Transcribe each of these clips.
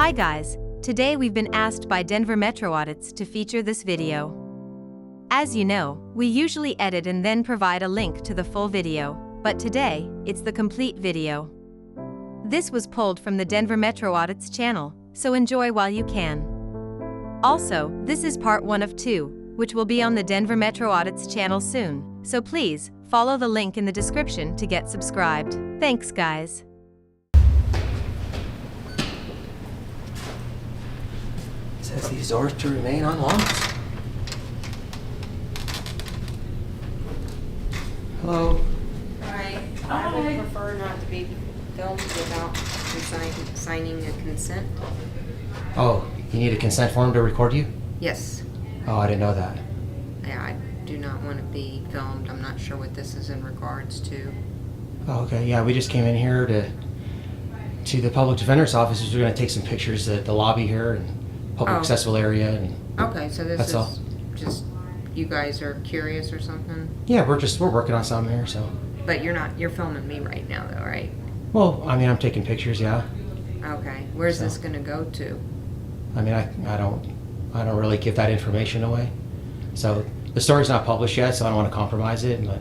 Hi guys, today we've been asked by Denver Metro Audits to feature this video. As you know, we usually edit and then provide a link to the full video, but today, it's the complete video. This was pulled from the Denver Metro Audits channel, so enjoy while you can. Also, this is part 1 of 2, which will be on the Denver Metro Audits channel soon, so please, follow the link in the description to get subscribed. Thanks guys. Says these doors to remain unlocked. Hello. Hi. I would prefer not to be filmed without signing a consent. Oh, you need a consent form to record you? Yes. Oh, I didn't know that. Yeah, I do not want to be filmed. I'm not sure what this is in regards to. Oh, okay. Yeah, we just came in here to the public defender's office. We're going to take some pictures at the lobby here and public accessible area. And okay, so this that's is all. Just you guys are curious or something? Yeah, we're working on something here, so. But you're filming me right now though, right? Well, I mean, I'm taking pictures, yeah. Okay. Where's So. this going to go to? I mean, I don't really give that information away. So the story's not published yet, so I don't want to compromise it. But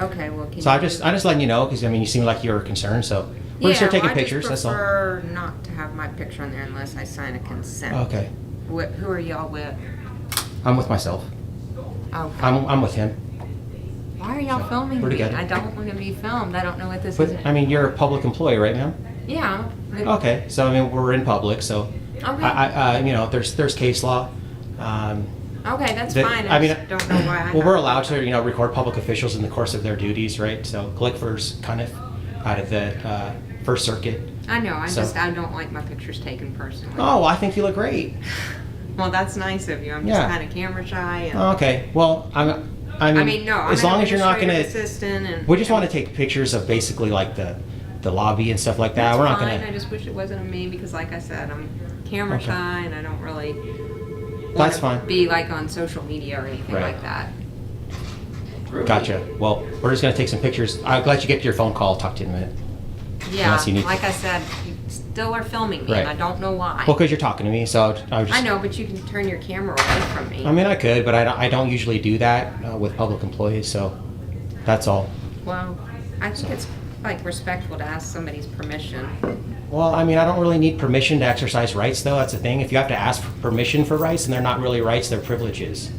Okay, well, can so you... I just letting you know because I mean you seem like you're concerned, so we're just here taking pictures. That's all. I prefer not to have my picture on there unless I sign a consent. Okay. Who are y'all with? I'm with myself. Okay. I'm with him. Why are y'all filming we're me? together. I don't want to be filmed. I don't know what this But is. I mean, you're a public employee, right, ma'am? Yeah. but- Okay. So I mean, we're in public, so Okay. I you know, there's case law. Okay, that's that- fine. I mean, just don't know why. Well, we're allowed to record public officials in the course of their duties, right? So Glickford's kind of out of the First Circuit. I know. So- I don't like my pictures taken personally. Oh, I think you look great. Well, that's nice of you. I'm just Yeah. kind of camera shy. And, Okay. Well, I mean, no. I'm as an long as you're not gonna, administrative assistant and we just want to take pictures of basically like the lobby and stuff like that. That's We're not fine. gonna. I just wish it wasn't me because, like I said, I'm camera Okay. shy and I don't really. That's wanna fine. Be like on social media or anything Right. like that. Gotcha. Well, we're just gonna take some pictures. I'll let you get to your phone call. I'll talk to you in a minute. Yeah. Unless you need Like to. I said, you still are filming me, Right. and I don't know why. Well, because you're talking to me, so I was just. I know, but you can turn your camera away from me. I mean, I could, but I don't usually do that with public employees, so that's all. Well, I think it's like respectful to ask somebody's permission. Well, I mean, I don't really need permission to exercise rights, though. That's the thing. If you have to ask for permission for rights, and they're not really rights, they're privileges.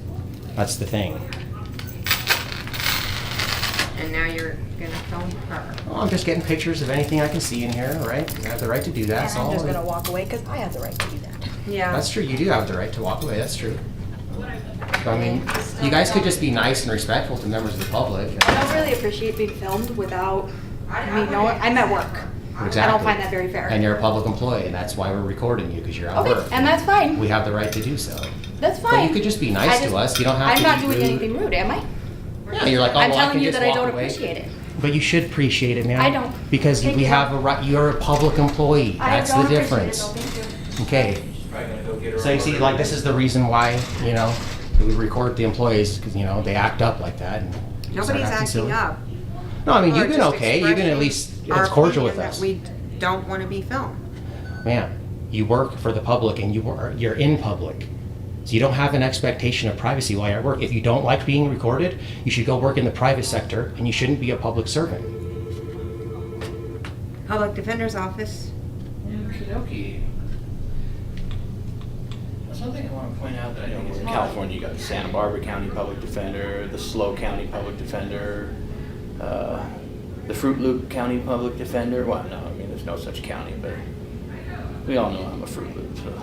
That's the thing. And now you're gonna film her. Well, I'm just getting pictures of anything I can see in here, right? I have the right to do that. And so I'm just I'll- gonna walk away because I have the right to do that. Yeah. That's true. You do have the right to walk away. That's true. So, I mean, you guys could just be nice and respectful to members of the public. I don't really appreciate being filmed without, I'm at work. Exactly. I don't find that very fair. And you're a public employee, and that's why we're recording you, because you're at Okay, work. and that's fine. We have the right to do so. That's But fine. you could just be nice to us. You don't have I'm to not be doing rude. anything rude, am I? Yeah, you're like, oh, I'm well, I telling can you just that I walk don't away. appreciate it. But you should appreciate it, man. I don't. Because Thank we you. have a right. You're a public employee. I That's don't the appreciate it, difference. though, thank you. Okay. So you see, like, this is the reason why, we record the employees, because, they act up like that. And start Nobody's acting silly. up. No, I mean, Or you've been just okay. You've been at least expressing it's cordial our with opinion us. that we don't want to be filmed. Man, you work for the public and you're in public. So you don't have an expectation of privacy while you're at work. If you don't like being recorded, you should go work in the private sector and you shouldn't be a public servant. Public Defender's Office. Okey-dokey. Something I want to point out that I think is in California, you got the Santa Barbara County Public Defender, the SLO County Public Defender, the Fruit Loop County Public Defender. Well, no, I mean, there's no such county, but we all know I'm a Fruit Loop, so.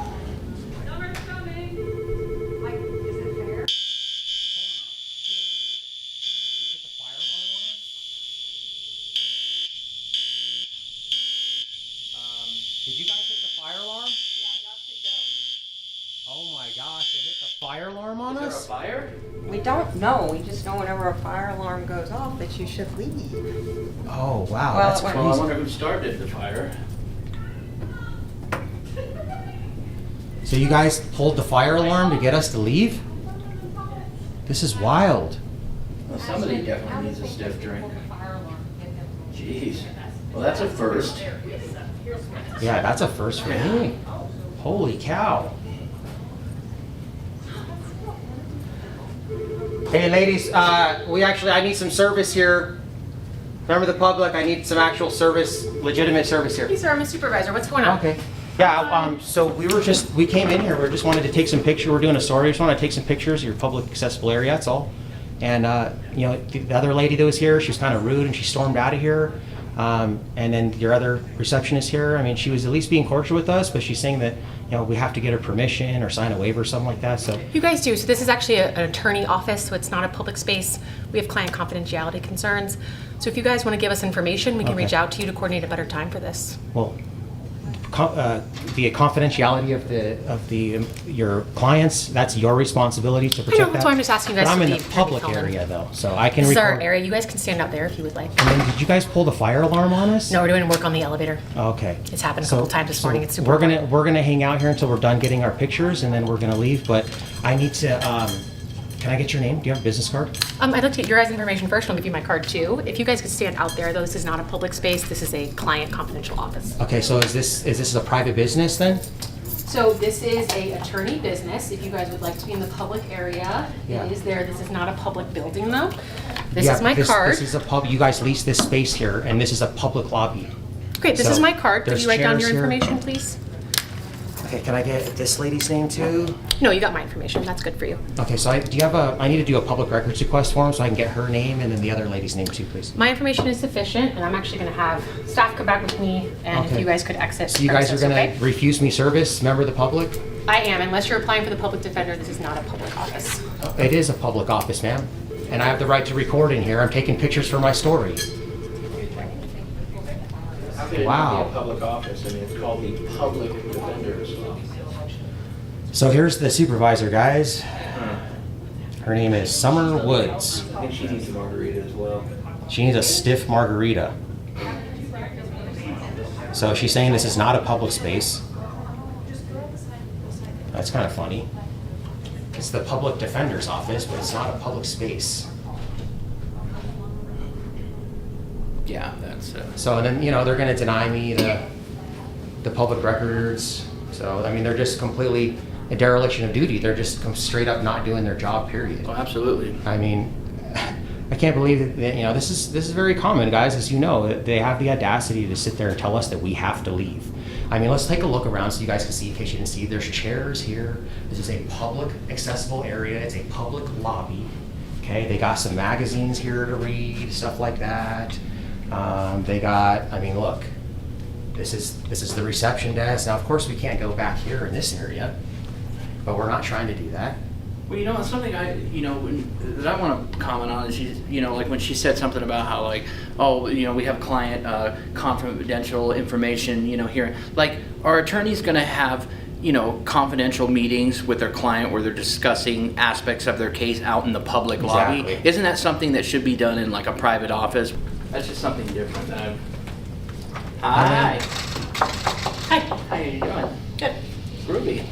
Did you guys hit the fire alarm? Yeah, y'all should go. Oh my gosh, they hit the fire alarm on us? Is there a fire? We don't know. We just know whenever a fire alarm goes off that you should leave. Oh wow, Well, that's it went- crazy. Well, I wonder who started the fire. So you guys pulled the fire alarm to get us to leave? This is wild. Well, somebody definitely needs a stiff drink. Jeez. Well, that's a first. Yeah, that's a first for me. Holy cow. Hey ladies, I need some service here. Remember the public, I need some actual service, legitimate service here. Hey sir, I'm a supervisor. What's going on? Okay. Yeah, so we came in here, we just wanted to take some pictures, we're doing a story, just wanted to take some pictures of your public accessible area, that's all. And, you know, the other lady that was here, she was kind of rude and she stormed out of here. And then your other receptionist here, I mean, she was at least being cordial with us, but she's saying that, you know, we have to get her permission or sign a waiver or something like that, so. You guys do. So this is actually an attorney office, so it's not a public space. We have client confidentiality concerns. So if you guys want to give us information, we can Okay. reach out to you to coordinate a better time for this. Well, the confidentiality of your clients, that's your responsibility to protect that. that's why I'm just asking you guys But I'm to in be the public filmed. area though, so I can This is our record. area. You guys can stand out there if you would like. And then did you guys pull the fire alarm on us? No, we're doing work on the elevator. Okay. It's happened a couple times this morning. It's super We're annoying. gonna hang out here until we're done getting our pictures, and then we're gonna leave. But I need to. Can I get your name? Do you have a business card? I'd like to get your guys' information first. I'll give you my card too. If you guys could stand out there, though, this is not a public space. This is a client confidential office. Okay. So is this a private business then? So this is a attorney business. If you guys would like to be in the public area, Yeah. it is there. This is not a public building though. This Yeah, is my card. This is a pub. You guys lease this space here, and this is a public lobby. Great, this so is my card. Could there's you write down your chairs here. information, please? Okay. Can I get this lady's name too? No, you got my information. That's good for you. Okay. So I need to do a public records request form so I can get her name and then the other lady's name too, please. My information is sufficient, and I'm actually going to have staff come back with me, and if Okay. you guys could exit. So you guys are premises, gonna okay? refuse me service, member of the public? I am, unless you're applying for the public defender. This is not a public office. It is a public office, ma'am, and I have the right to record in here. I'm taking pictures for my story. How could it Wow. not be a public office? I mean, it's called the public defender's office. So here's the supervisor, guys. Her name is Summer Woods. I think she needs a margarita as well. She needs a stiff margarita. So she's saying this is not a public space. That's kind of funny. It's the public defender's office, but it's not a public space. Yeah, that's, So and then, you know, they're gonna deny me the public records. So, I mean, they're just completely a dereliction of duty. They're just straight up not doing their job, period. oh, absolutely. I mean, I can't believe that, you know, this is very common, guys, as you know. They have the audacity to sit there and tell us that we have to leave. I mean, let's take a look around so you guys can see, in case you didn't see. There's chairs here. This is a public accessible area. It's a public lobby. Okay, they got some magazines here to read, stuff like that. They got, I mean, look, this is the reception desk. Now, of course, we can't go back here in this area, but we're not trying to do that. Well, you know, it's something that I want to comment on is like when she said something about how like, oh, we have client confidential information, here. Like, are attorneys going to have, confidential meetings with their client where they're discussing aspects of their case out in the public lobby? Exactly. Isn't that something that should be done in like a private office? That's just something different that I've... Hi. Hi. How you doing? Good. Groovy.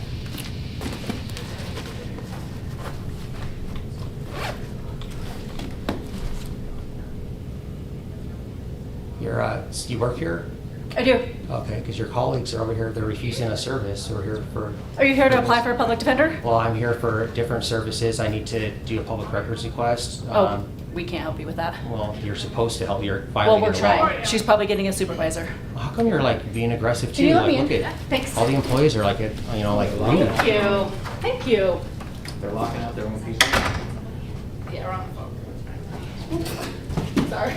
You work here? I do. Okay, because your colleagues are over here, they're refusing a service. We're here for... Are you here to apply for a public defender? Well, I'm here for different services. I need to do a public records request. Oh, we can't help you with that. Well, you're supposed to help. You're Well, violating we're the law. trying. She's probably getting a supervisor. How come you're like being aggressive too? Can you let Like, me look in? at Thanks. all the employees are like, rude. Thank you. Thank you. They're locking out their own people. Yeah, wrong phone. Sorry.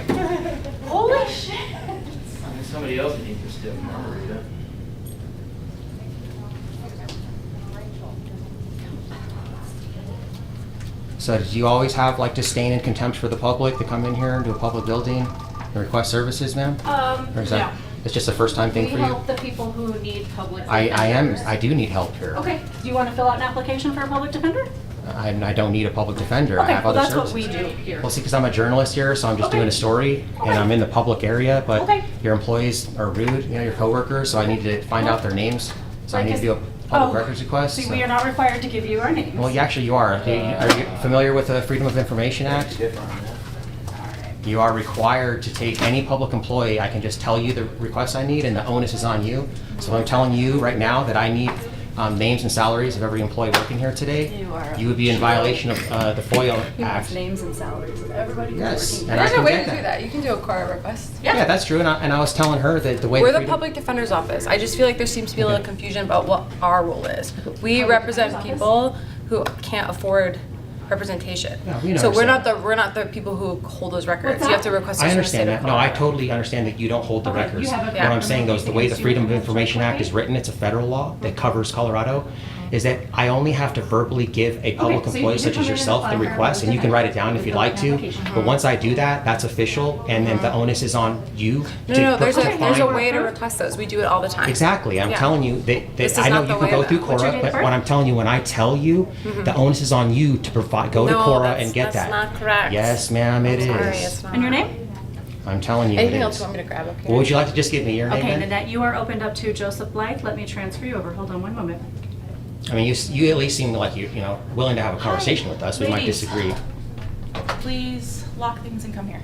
Holy shit. I mean, somebody else needs to stiff margarita. So did you always have like disdain and contempt for the public to come in here into a public building and request services, ma'am? Or is that, it's just a first time thing We for you? help the people who need public I defenders. do need help here. Okay, do you want to fill out an application for a public defender? I don't need a public defender. I Okay, have well, other that's what services. we do here. Well, see, because I'm a journalist here, so I'm just Okay. doing a story, and Okay. I'm in the public area, but Okay. your employees are rude, your coworkers, so I need to find out their names. So I Right, need to do a 'cause- public oh, records request. See, so- we are not required to give you our names. Well, actually, you are. Are you familiar with the Freedom of Information Act? Different on that. You are required to take any public employee. I can just tell you the requests I need, and the onus is on you. So I'm telling you right now that I need names and salaries of every employee working here today, You are. you would be in violation of the FOIA He wants Act. names and salaries of everybody who's Yes, working and here. I There's a can way get to do that. You can do a CORA request. Yeah, that's true. And I was telling her that the way We're the freedom- public defender's office. I just feel like there seems to be a little confusion about what our role is. We represent people who can't afford representation. Yeah, we So we're understand not the people who hold those records. What's You have that? to request I it from the understand state that. of No, I Colorado. totally understand that you don't hold the Okay, records. you have a What Yeah. I'm saying though is the way the Because Freedom of you're Information Act is written, it's a federal law that covers Colorado, is that I only have to verbally give a public so you employee can such come as in and yourself the file request, and you can write it down if you'd like to. But once I do that, that's official, and then the onus is on you to No, there's a find- way to request those. We do it all the time. Exactly. I'm Yeah. telling you that This is I know not the you can way go that- through What's your Cora, date but of birth? what I'm telling you, when I tell you, the onus is on you to provide, go to No, Cora that's- and get that's that. not correct. Yes, ma'am, it Sorry, is. it's not. And your name? I'm telling you, it Anything else is. you want me to grab up here? Well, would you like to just give me your name Okay, then? Nanette, you are opened up to Joseph Blake. Let me transfer you over. Hold on one moment. I mean, you at least seem like you know, willing to have a conversation with us. We might ladies. disagree. Please lock things and come here.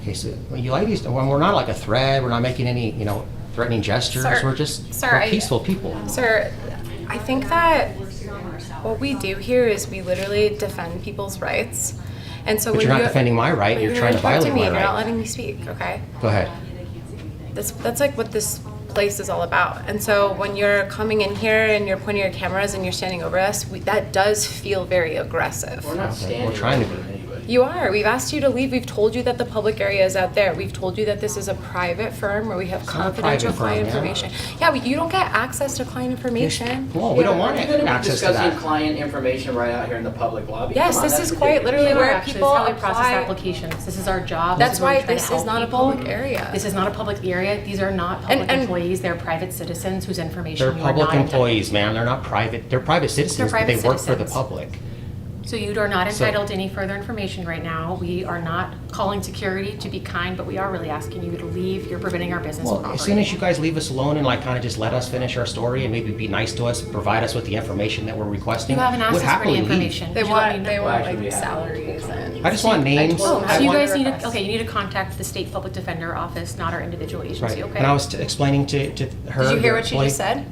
Okay, so you ladies, when we're not like a threat, we're not making any, you know, threatening gestures. Sir, We're just sir, we're I- peaceful people. Sir, I think that what we do here is we literally defend people's rights. And so But when you're not you- defending my right. but You're trying to interrupting violate me, my You're not right. letting me speak, okay? Go ahead. That's like what this place is all about. And so when you're coming in here and you're pointing your cameras and you're standing over us, that does feel very aggressive. We're not Okay, standing. we're trying to over be. anybody. You are. We've asked you to leave. We've told you that the public area is out there. We've told you that this is a private firm where we have not a confidential private client firm, yeah. information. Yeah, but you don't get access to client information. Well, we don't want Are you gonna be access to discussing that. client information right out here in the public lobby? Yes, Come on, this that's is quite ridiculous. literally where Actually, people it's how we process apply. applications. This is our job. That's where we why try to this is help not a people. public area. This is not a public area. These are not public And- employees. They're private citizens whose information They're you are public not entitled- employees, man. They're not private. They're private citizens, but they private work for the citizens. public. So you are not So- entitled to any further information right now. We are not calling security to be kind, but we are really asking you to leave. You're preventing our business from Well, operating. as soon as you guys leave us alone and like kind of just let us finish our story and maybe be nice to us, provide us with the information that we're requesting, You haven't asked we'd us for any happily leave. information. They Would you let want, me they know? want Well, actually, we like have. salaries and. I just want names. told Oh, them so you want- guys need to, request. okay, you need to contact the state public defender office, not our individual agency, Right. okay? And I was explaining to her. Did you hear your what she employee- just said?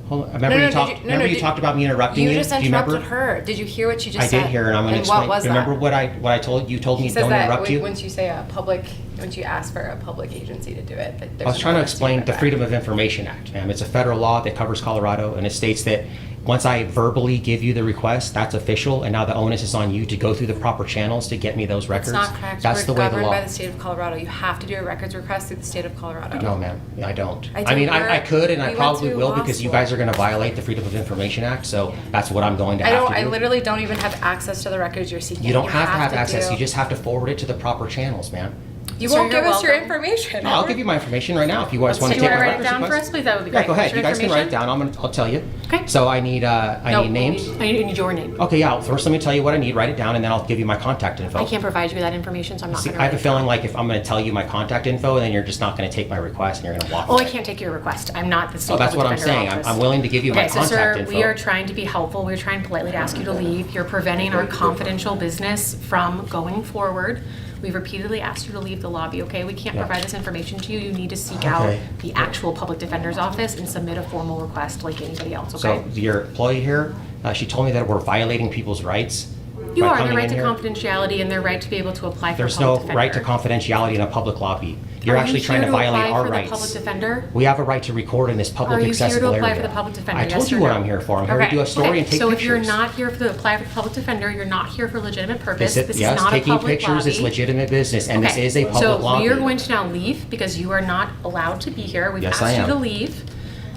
Hold on. Remember you talked about me interrupting you? You just Do you remember? interrupted her. Did you hear what she just I said? did hear, and I'm going to And explain. what was that? Remember what I told you? You told me She says don't that interrupt you. once you say a public, once you ask for a public agency to do it. that I there's was trying no to explain statement the back. Freedom of Information Act, ma'am. It's a federal law that covers Colorado, and it states that once I verbally give you the request, that's official, and now the onus is on you to go through the proper channels to get me those records. It's not correct. That's We're the way the governed law. by the state of Colorado. You have to do a records request through the state of Colorado. No, ma'am, I don't. I I mean, do. I could, and I We went probably to will law because you school. guys are going to violate the Freedom of Information Act, so that's what I'm going to I have don't. to do. I literally don't even have access to the records you're seeking. You don't have to have to access. do- You just have to forward it to the proper channels, ma'am. You Sir, won't you're give us your welcome. information. I'll give you my information right now if you guys want Do to you take want my to write it records down for request. us, please? That would be Yeah, great. go ahead. What's You your guys can write it information? down. I'll tell you. Okay. So I need No, names. I need your name. Okay, yeah. First, let me tell you what I need. Write it down, and then I'll give you my contact info. I can't provide you with that information, so I'm not See, going to I have a feeling like if I'm going to tell you my contact info, then you're just not going to take my request and you're going to walk Oh, away. I can't take your request. I'm not the state Oh, that's public what I'm defender saying. office. I'm willing to give you my Okay, so contact sir, info. we are trying to be helpful. We're trying politely to ask you to leave. You're preventing our confidential business from going forward. We've repeatedly asked you to leave the lobby, okay? We can't Yeah. provide this information to you. You need to seek out Okay. the actual public defender's office and submit a formal request like anybody else, So okay? your employee here, she told me that we're violating people's rights. You by are, coming their right in to here. confidentiality and their right to be able to apply for a There's no public right to defender. confidentiality in a public lobby. You're Are actually you trying here to violate apply our for the public rights. defender? We have a right to record in this Are public you here accessible to apply area. for the public defender? I told Yes you or what no? I'm here for. I'm here to Okay, do a story okay. and take So pictures. if you're not here to apply for the public defender, you're not here for legitimate purpose. This is Yes, not a taking public pictures is lobby. legitimate business, and this Okay, is a public so lobby. we are going to now leave because you are not allowed to be here. We've Yes, I asked you am. to leave.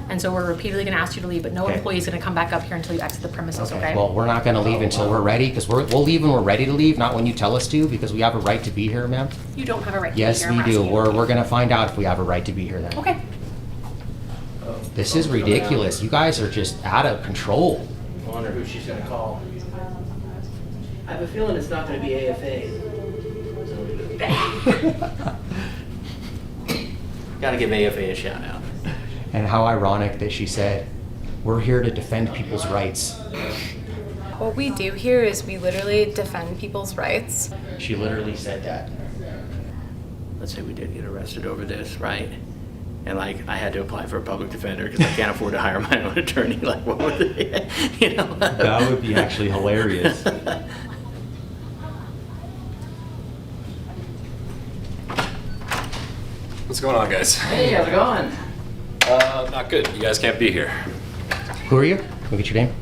And so we're repeatedly going to ask you to leave, but no Okay. employee is going to come back up here until you exit the premises, okay? Well, we're not going to leave until we're ready, because we'll leave when we're ready to leave, not when you tell us to, because we have a right to be here, ma'am. You don't have a right to be Yes, here. we I'm do. asking you. We're going to find out if we have a right to be here then. Okay. This is ridiculous. You guys are just out of control. I wonder who she's gonna call. I have a feeling it's not gonna be AFA. Gotta give AFA a shout out. And how ironic that she said, we're here to defend people's rights. What we do here is we literally defend people's rights. She literally said that. Let's say we did get arrested over this, right? and like I had to apply for a public defender because I can't afford to hire my own attorney. Like, what would it, you know? That would be actually hilarious. What's going on, guys? Hey, how's it going? Not good. You guys can't be here. Who are you? Can we get your name?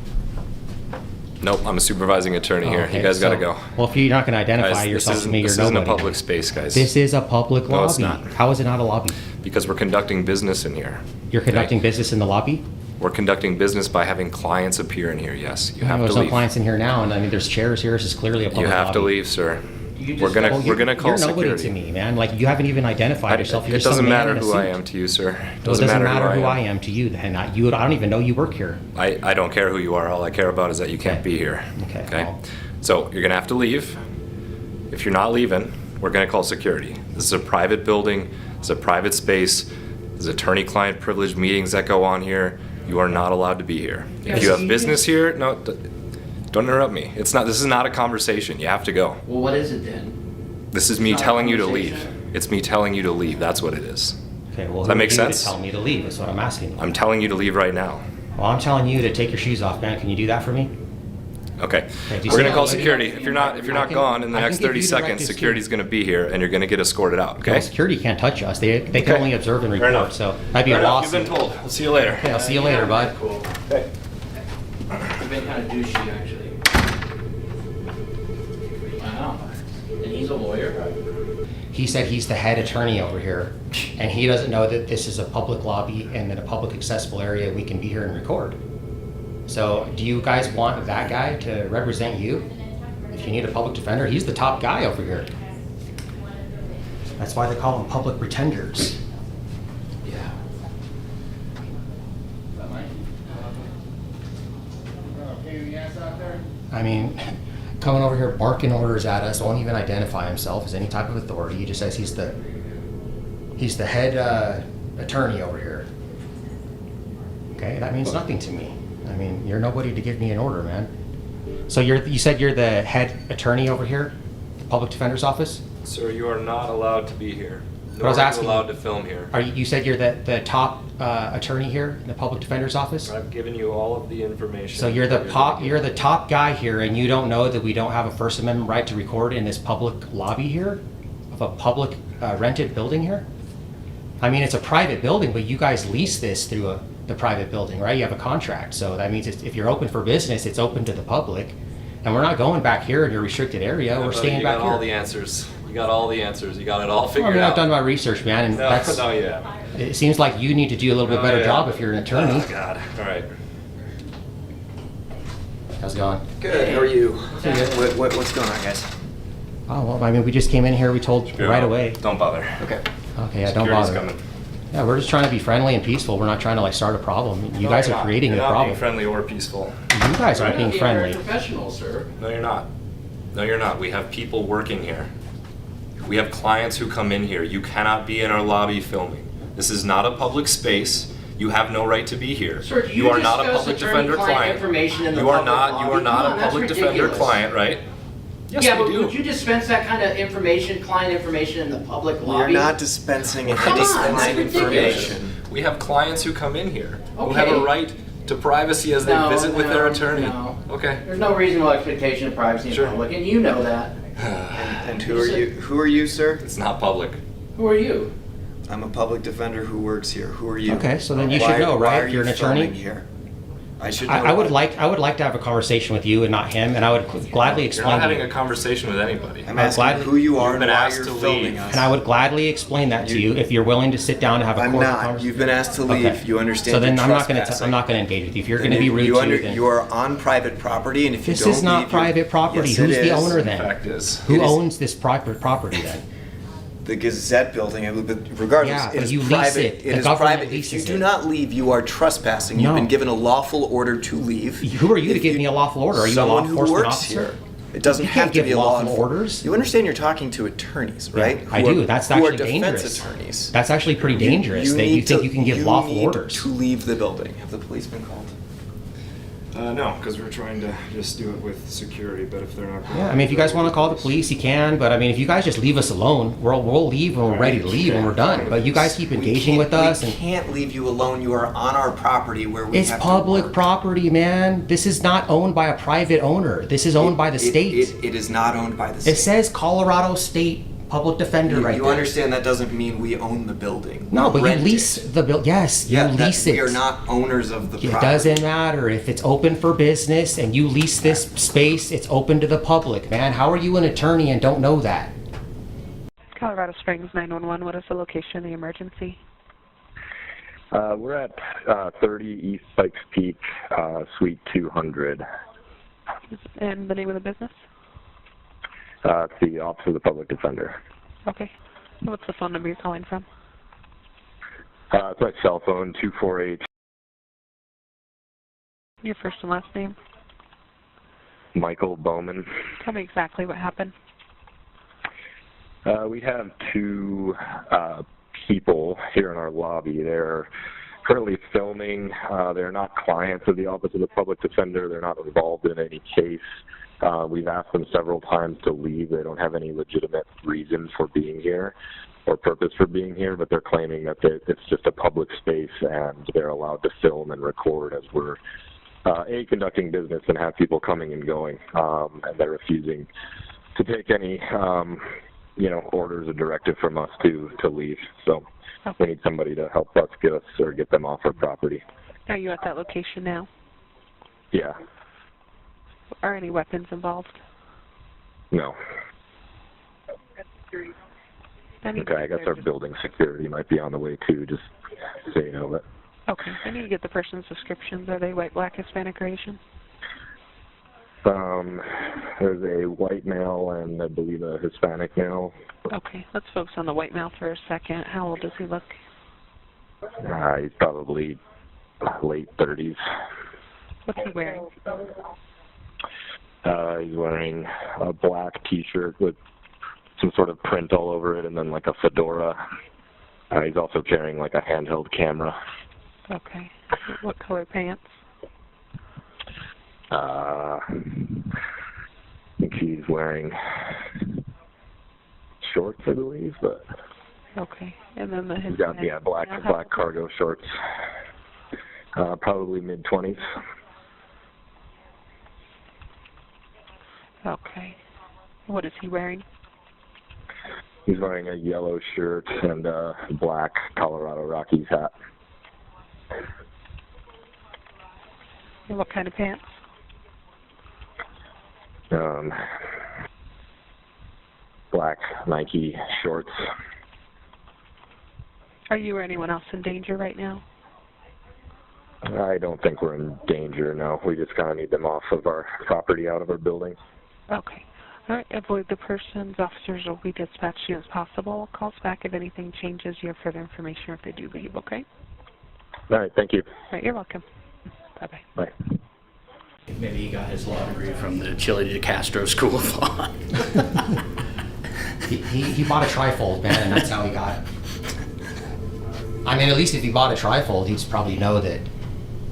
Nope, I'm a supervising attorney here. Okay, You guys gotta so- go. Well, if you're not going to identify Guys, yourself to me, you're this isn't a nobody. public space, guys. This is a public No, lobby. it's not. How is it not a lobby? Because we're conducting business in here. You're conducting Okay? business in the lobby? We're conducting business by having clients appear in here, yes. You have to There's no leave. clients in here now, and I mean, there's chairs here. This is clearly a public You lobby. have to leave, sir. You We're just- gonna Well, we're gonna call you're nobody security. to me, man. Like, you haven't even identified yourself. You're It just some doesn't man matter in a who I suit. am to you, sir. It doesn't matter who I am to you. Then I don't even know you work here. I don't care who you are. All I care about is that you can't Okay. be here. Okay, Okay. well- So you're gonna have to leave. If you're not leaving, we're gonna call security. This is a private building. It's a private space. There's attorney-client privilege meetings that go on here. You are not allowed to be here. If you have business here, no, don't interrupt me. It's not. This is not a conversation. You have to go. Well, what is it then? This is me It's not a telling you to leave. conversation. It's me telling you to leave. That's what it is. Okay, well, Does that who make are you sense? to tell me to leave? Is what I'm asking you. I'm telling you to leave right now. Well, I'm telling you to take your shoes off, man. Can you do that for me? Okay. Okay, do you We're see gonna that? call security. If you're not I can- gone in the I can next give 30 you seconds, directives, security's too. gonna be here and you're gonna get escorted out. Okay. Okay. Security can't touch us. They can Okay. only observe and Fair report. enough. So that'd be Fair a enough. loss. You've been told. We'll see you later. Okay, I'll see you later, bud. Cool. Okay. You've been kind of douchey, actually. Wow. And he's a lawyer? He said he's the head attorney over here, and he doesn't know that this is a public lobby and in a public accessible area we can be here and record. So do you guys want that guy to represent you? If you need a public defender, he's the top guy over here. That's why they call them public pretenders. Yeah. That might. I mean, coming over here barking orders at us, won't even identify himself as any type of authority. He just says he's the head attorney over here. Okay, that means nothing to me. I mean, you're nobody to give me an order, man. So you said you're the head attorney over here, the public defender's office? Sir, you are not allowed to be here. But I was Nor are you asking- allowed to film here. You said you're the top attorney here in the public defender's office? I've given you all of the information. So you're the top guy here, and you don't know that we don't have a First Amendment right to record in this public lobby here of a public rented building here? I mean, it's a private building, but you guys lease this through the private building, right? You have a contract, so that means if you're open for business, it's open to the public. And we're not going back here in your restricted area. We're staying back You got all the here. answers. You got all the answers. You got it all Well, I figured mean, out. I've done my research, man, and No, that's. no, yeah. It seems like you need to do a little bit Oh, better yeah. job if you're an attorney. Oh, God. All right. How's it going? Good. How are you? Pretty good. What's going on, guys? Oh well, I mean, we just came in here. We told right away. Don't bother. Okay. Okay, yeah, don't Security's bother. coming. Yeah, we're just trying to be friendly and peaceful. We're not trying to like start a problem. You guys are creating You're a not problem. being friendly or peaceful. You guys are Right. being You're friendly. a professional, sir. No, you're not. No, you're not. We have people working here. We have clients who come in here. You cannot be in our lobby filming. This is not a public space. You have no right to be here. Sir, do you you are not a discuss public defender attorney-client client. information in the You are public not. You lobby? are not Come on, a that's public defender ridiculous. client, right? Yes, yeah, we but do. would you dispense that kind of information, client information, in the public We're lobby? not dispensing any Come on, client that's ridiculous. information. We have clients who come in here who Okay. have a right to privacy as they No, visit with their no, attorney. no. Okay. There's no reasonable expectation of privacy Sure. in public, and you know that. And who are you? Who are you, sir? It's not public. Who are you? I'm a public defender who works here. Who are you? Okay, so then you Why- should know, why right? are If you're you an attorney. filming here? I should know. I would why. like to have a conversation with you and not him, and I would gladly You're explain. not to having you. a conversation with anybody. I'm I'm asking glad who you are you've and been why asked you're to filming leave. us. And I would gladly explain that to you if you're willing to sit down and have a I'm cordial not. conversation. You've been asked to leave. Okay. You understand? So then you're I'm not going to. trespassing. I'm not going to engage with you. If you're Then going to be rude to me, then you are on private property, and if this you don't is not leave, you're- private property. Yes, Who's it the is. owner The then? fact is, Who It is- owns this private property then? The Gazette building, but regardless, Yeah, it but is you lease private. it. The It is government private. If you leases do it. not leave, you are trespassing. You've No. been given a lawful order to leave. Who are you to If give me a lawful order? Are you a law someone who enforcement works officer? here? It doesn't You have can't to give be a law lawful enforcement. orders. You understand? You're talking to attorneys, right? I Who are- do. That's who are actually defense dangerous. attorneys. That's actually pretty dangerous that you need think to- you can give lawful need orders. to leave the building. Have the police been called? No, because we're trying to just do it with security, but if they're not. Yeah, I mean, if you guys want to call the police, you can, but I mean, if you guys just leave us alone, we'll leave when we're ready to leave and we're done. But you guys keep engaging with us. We can't leave you alone. You are on our property where we It's have to public work. property, man. This is not owned by a private owner. This is owned by the state. It is not owned by the state. It says Colorado State Public Defender right You there. understand that doesn't mean we own the building. No, We but you rent lease it. the building. Yes, you Yeah, lease it. we are not owners of the It property. doesn't matter if it's open for business and you lease this space, it's open to the public, man. How are you an attorney and don't know that? Colorado Springs 911, what is the location of the emergency? We're at 30 East Sykes Peak, Suite 200. And the name of the business? It's the Office of the Public Defender. Okay. What's the phone number you're calling from? It's my cell phone, 248. Your first and last name? Michael Bowman. Tell me exactly what happened. We have two people here in our lobby. They're currently filming. They're not clients of the Office of the Public Defender. They're not involved in any case. We've asked them several times to leave. They don't have any legitimate reason for being here or purpose for being here, but they're claiming that it's just a public space and they're allowed to film and record as we're conducting business and have people coming and going, and they're refusing to take any orders or directive from us to leave. So we need somebody to help us get them off our property. Are you at that location now? Yeah. Are any weapons involved? No. Okay, I guess our building security might be on the way too, just so you know that. Okay, I need to get the person's descriptions. Are they white, black, Hispanic, or Asian? There's a white male and I believe a Hispanic male. Okay, let's focus on the white male for a second. How old does he look? He's probably late 30s. What's he wearing? He's wearing a black T-shirt with some sort of print all over it and then like a fedora. He's also carrying like a handheld camera. Okay. What color pants? I think he's wearing shorts, I believe, but okay. And then he's got black cargo shorts. Probably mid-20s. Okay. What is he wearing? He's wearing a yellow shirt and a black Colorado Rockies hat. And what kind of pants? Black Nike shorts. Are you or anyone else in danger right now? I don't think we're in danger, no. We just kind of need them off of our property, out of our building. Okay. All right, avoid the persons. Officers will be dispatched as soon as possible. Call us back if anything changes. You have further information if they do leave, okay? All right, thank you. All right, you're welcome. Bye-bye. Bye. Maybe he got his law degree from the Chile de Castro School of Law. He bought a trifold, man, and that's how he got it. I mean, at least if he bought a trifold, he'd probably know that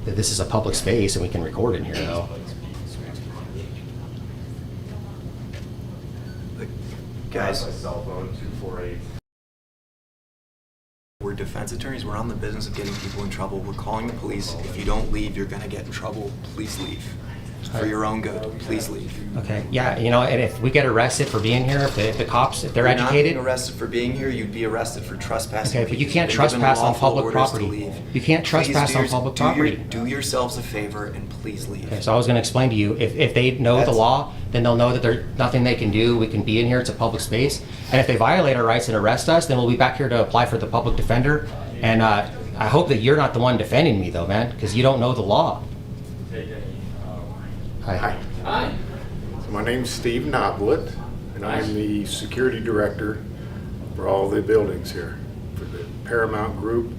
this is a public space and we can record in here, though. Guys, My cell phone, 248. we're defense attorneys. We're on the business of getting people in trouble. We're calling the police. If you don't leave, you're going to get in trouble. Please leave. For your own good, please leave. Okay, yeah, and if we get arrested for being here, if the cops, if they're You're not educated. being arrested for being here. You'd be arrested for trespassing. Okay, but you You've can't been given trespass on lawful public orders to property. leave. You can't trespass Please on public property. Do yourselves a favor and please leave. Okay, so I was going to explain to you, if they know the law, then they'll know that there's nothing they can do. We can be in here, it's a public space. And if they violate our rights and arrest us, then we'll be back here to apply for the public defender. And I hope that you're not the one defending me, though, man, because you don't know the law. Hi. Hi. So my name's Steve Knoblet, and I'm the security director for all the buildings here. For the Paramount Group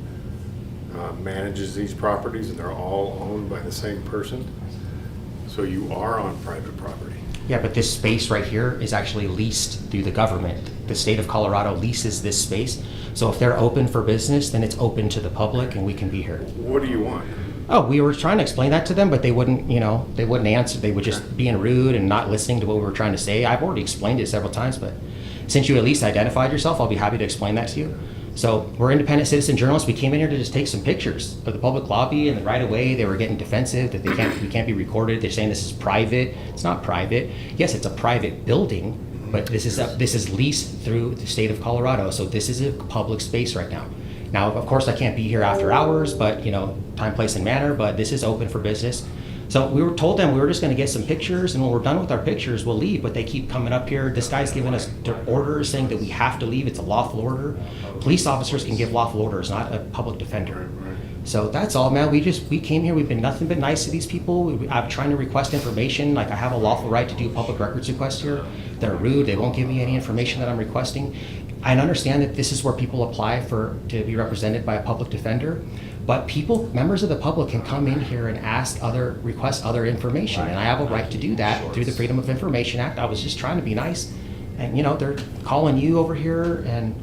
manages these properties, and they're all owned by the same person. So you are on private property. Yeah, but this space right here is actually leased through the government. The state of Colorado leases this space. So if they're open for business, then it's open to the public and we can be here. What do you want? Oh, we were trying to explain that to them, but they wouldn't, they wouldn't answer. They would just being rude and not listening to what we were trying to say. I've already explained it several times, but since you at least identified yourself, I'll be happy to explain that to you. So we're independent citizen journalists. We came in here to just take some pictures of the public lobby, and right away they were getting defensive that we can't be recorded. They're saying this is private. It's not private. Yes, it's a private building, but this is leased through the state of Colorado, so this is a public space right now. Now, of course, I can't be here after hours, but time, place, and manner. But this is open for business. So we were told them we were just going to get some pictures, and when we're done with our pictures, we'll leave. But they keep coming up here. This guy's giving us orders saying that we have to leave. It's a lawful order. Police officers can give lawful orders, not a public defender. So that's all, man. We came here. We've been nothing but nice to these people. I'm trying to request information. Like, I have a lawful right to do public records requests here. They're rude. They won't give me any information that I'm requesting. I understand that this is where people apply to be represented by a public defender. But members of the public can come in here and request other information, and I have a right to do that through the Freedom of Information Act. I was just trying to be nice, and they're calling you over here, and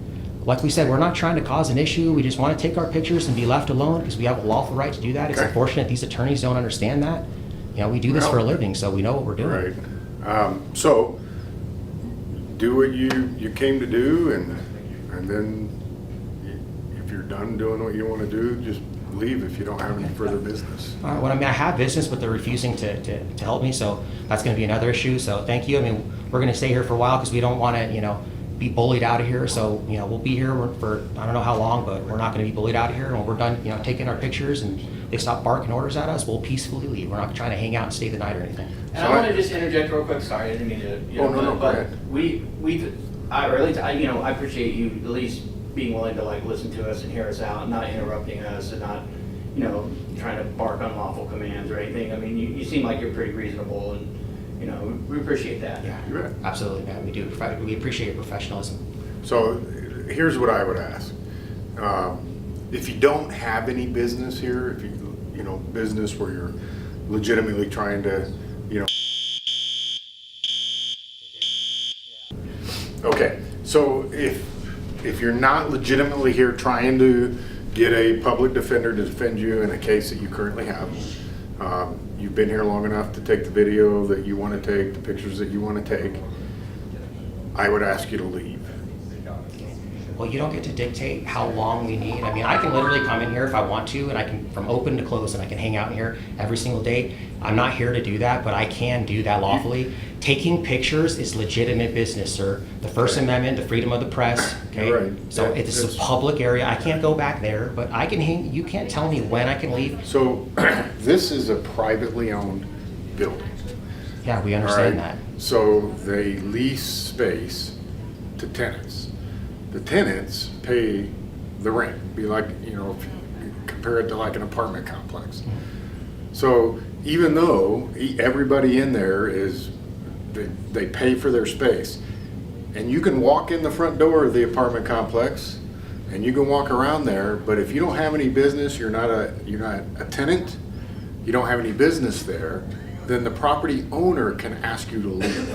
like we said, we're not trying to cause an issue. We just want to take our pictures and be left alone because we have a lawful right to do that. It's unfortunate these attorneys don't understand that. We do this for a living, so we know what we're doing. Right. So do what you came to do, and then if you're done doing what you want to do, just leave if you don't have any further business. All right. Well, I have business, but they're refusing to help me, so that's going to be another issue. So thank you. We're going to stay here for a while because we don't want to, be bullied out of here. So we'll be here for I don't know how long, but we're not going to be bullied out of here. And when we're done, taking our pictures and they stop barking orders at us, we'll peacefully leave. We're not trying to hang out and stay the night or anything. And I want to just interject real quick. Sorry, I didn't mean to. No, but I appreciate you at least being willing to listen to us and hear us out, and not interrupting us, and not trying to bark unlawful commands or anything. You seem like you're pretty reasonable, and we appreciate that. Yeah, you're right. Absolutely, man. We do. We appreciate your professionalism. So here's what I would ask. If you don't have any business here, if business where you're legitimately trying to, Okay, so if you're not legitimately here trying to get a public defender to defend you in a case that you currently have, you've been here long enough to take the video that you want to take, the pictures that you want to take, I would ask you to leave. Well, you don't get to dictate how long we need. I can literally come in here if I want to, and I can, from open to close, and I can hang out in here every single day. I'm not here to do that, but I can do that lawfully. Taking pictures is legitimate business, sir. The First Amendment, the freedom of the press, okay? Right. So it's a public area. I can't go back there, but I can hang. You can't tell me when I can leave. So this is a privately owned building. Yeah, we understand that. So they lease space to tenants. The tenants pay the rent. Be like, if you compare it to like an apartment complex. So even though everybody in there they pay for their space, and you can walk in the front door of the apartment complex, and you can walk around there, but if you don't have any business, you're not a tenant, you don't have any business there, then the property owner can ask you to leave.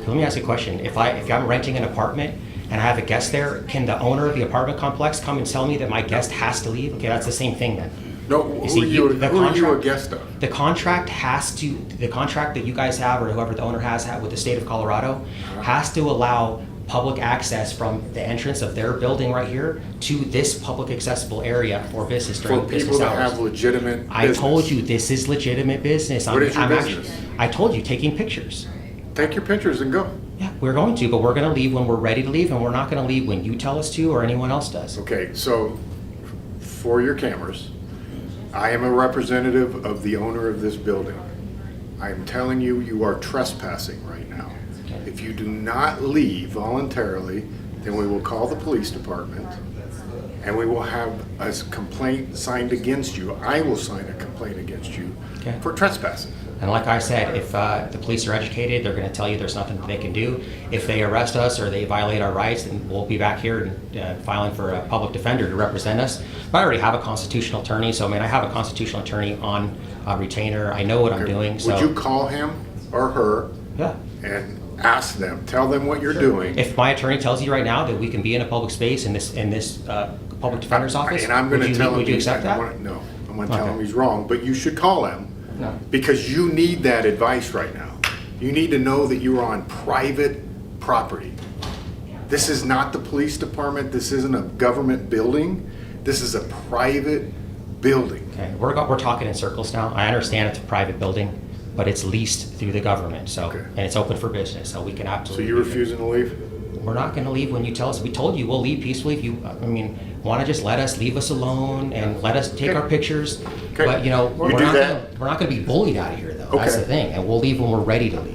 Let me ask you a question. If I'm renting an apartment and I have a guest there, can the owner of the apartment complex come and tell me that my guest has to leave? Okay, that's the same thing then. No, who are you a guest of? The contract that you guys have, or whoever the owner has with the state of Colorado, has to allow public access from the entrance of their building right here to this public accessible area for business during business hours. For people that have legitimate business. I told you this is legitimate business. What is your business? I told you, taking pictures. Take your pictures and go. Yeah, we're going to, but we're going to leave when we're ready to leave, and we're not going to leave when you tell us to or anyone else does. Okay, so for your cameras, I am a representative of the owner of this building. I am telling you, you are trespassing right now. Okay. If you do not leave voluntarily, then we will call the police department, and we will have a complaint signed against you. I will sign a complaint against you for trespassing. And like I said, if the police are educated, they're going to tell you there's nothing they can do. If they arrest us or they violate our rights, then we'll be back here and filing for a public defender to represent us. But I already have a constitutional attorney, so I have a constitutional attorney on retainer. I know what I'm doing. So would you call him or her? Yeah. And ask them, tell them what you're doing. If my attorney tells you right now that we can be in a public space in this public defender's office, and I'm going to tell him, would you accept that? No. I'm I'm gonna tell him he's wrong, but you should call him because you need that advice right now. You need to know that you're on private property. This is not the police department. This isn't a government building. This is a private building. Okay, we're talking in circles now. I understand it's a private building, but it's leased through the government, so, and it's open for business, so we can absolutely. So you're refusing to leave? We're not gonna leave when you tell us. We told you we'll leave peacefully if you, I mean, wanna just leave us alone and let us take our pictures. Okay. But, you know, You do that? we're not gonna be bullied out of here, though. That's Okay. the thing, and we'll leave when we're ready to leave.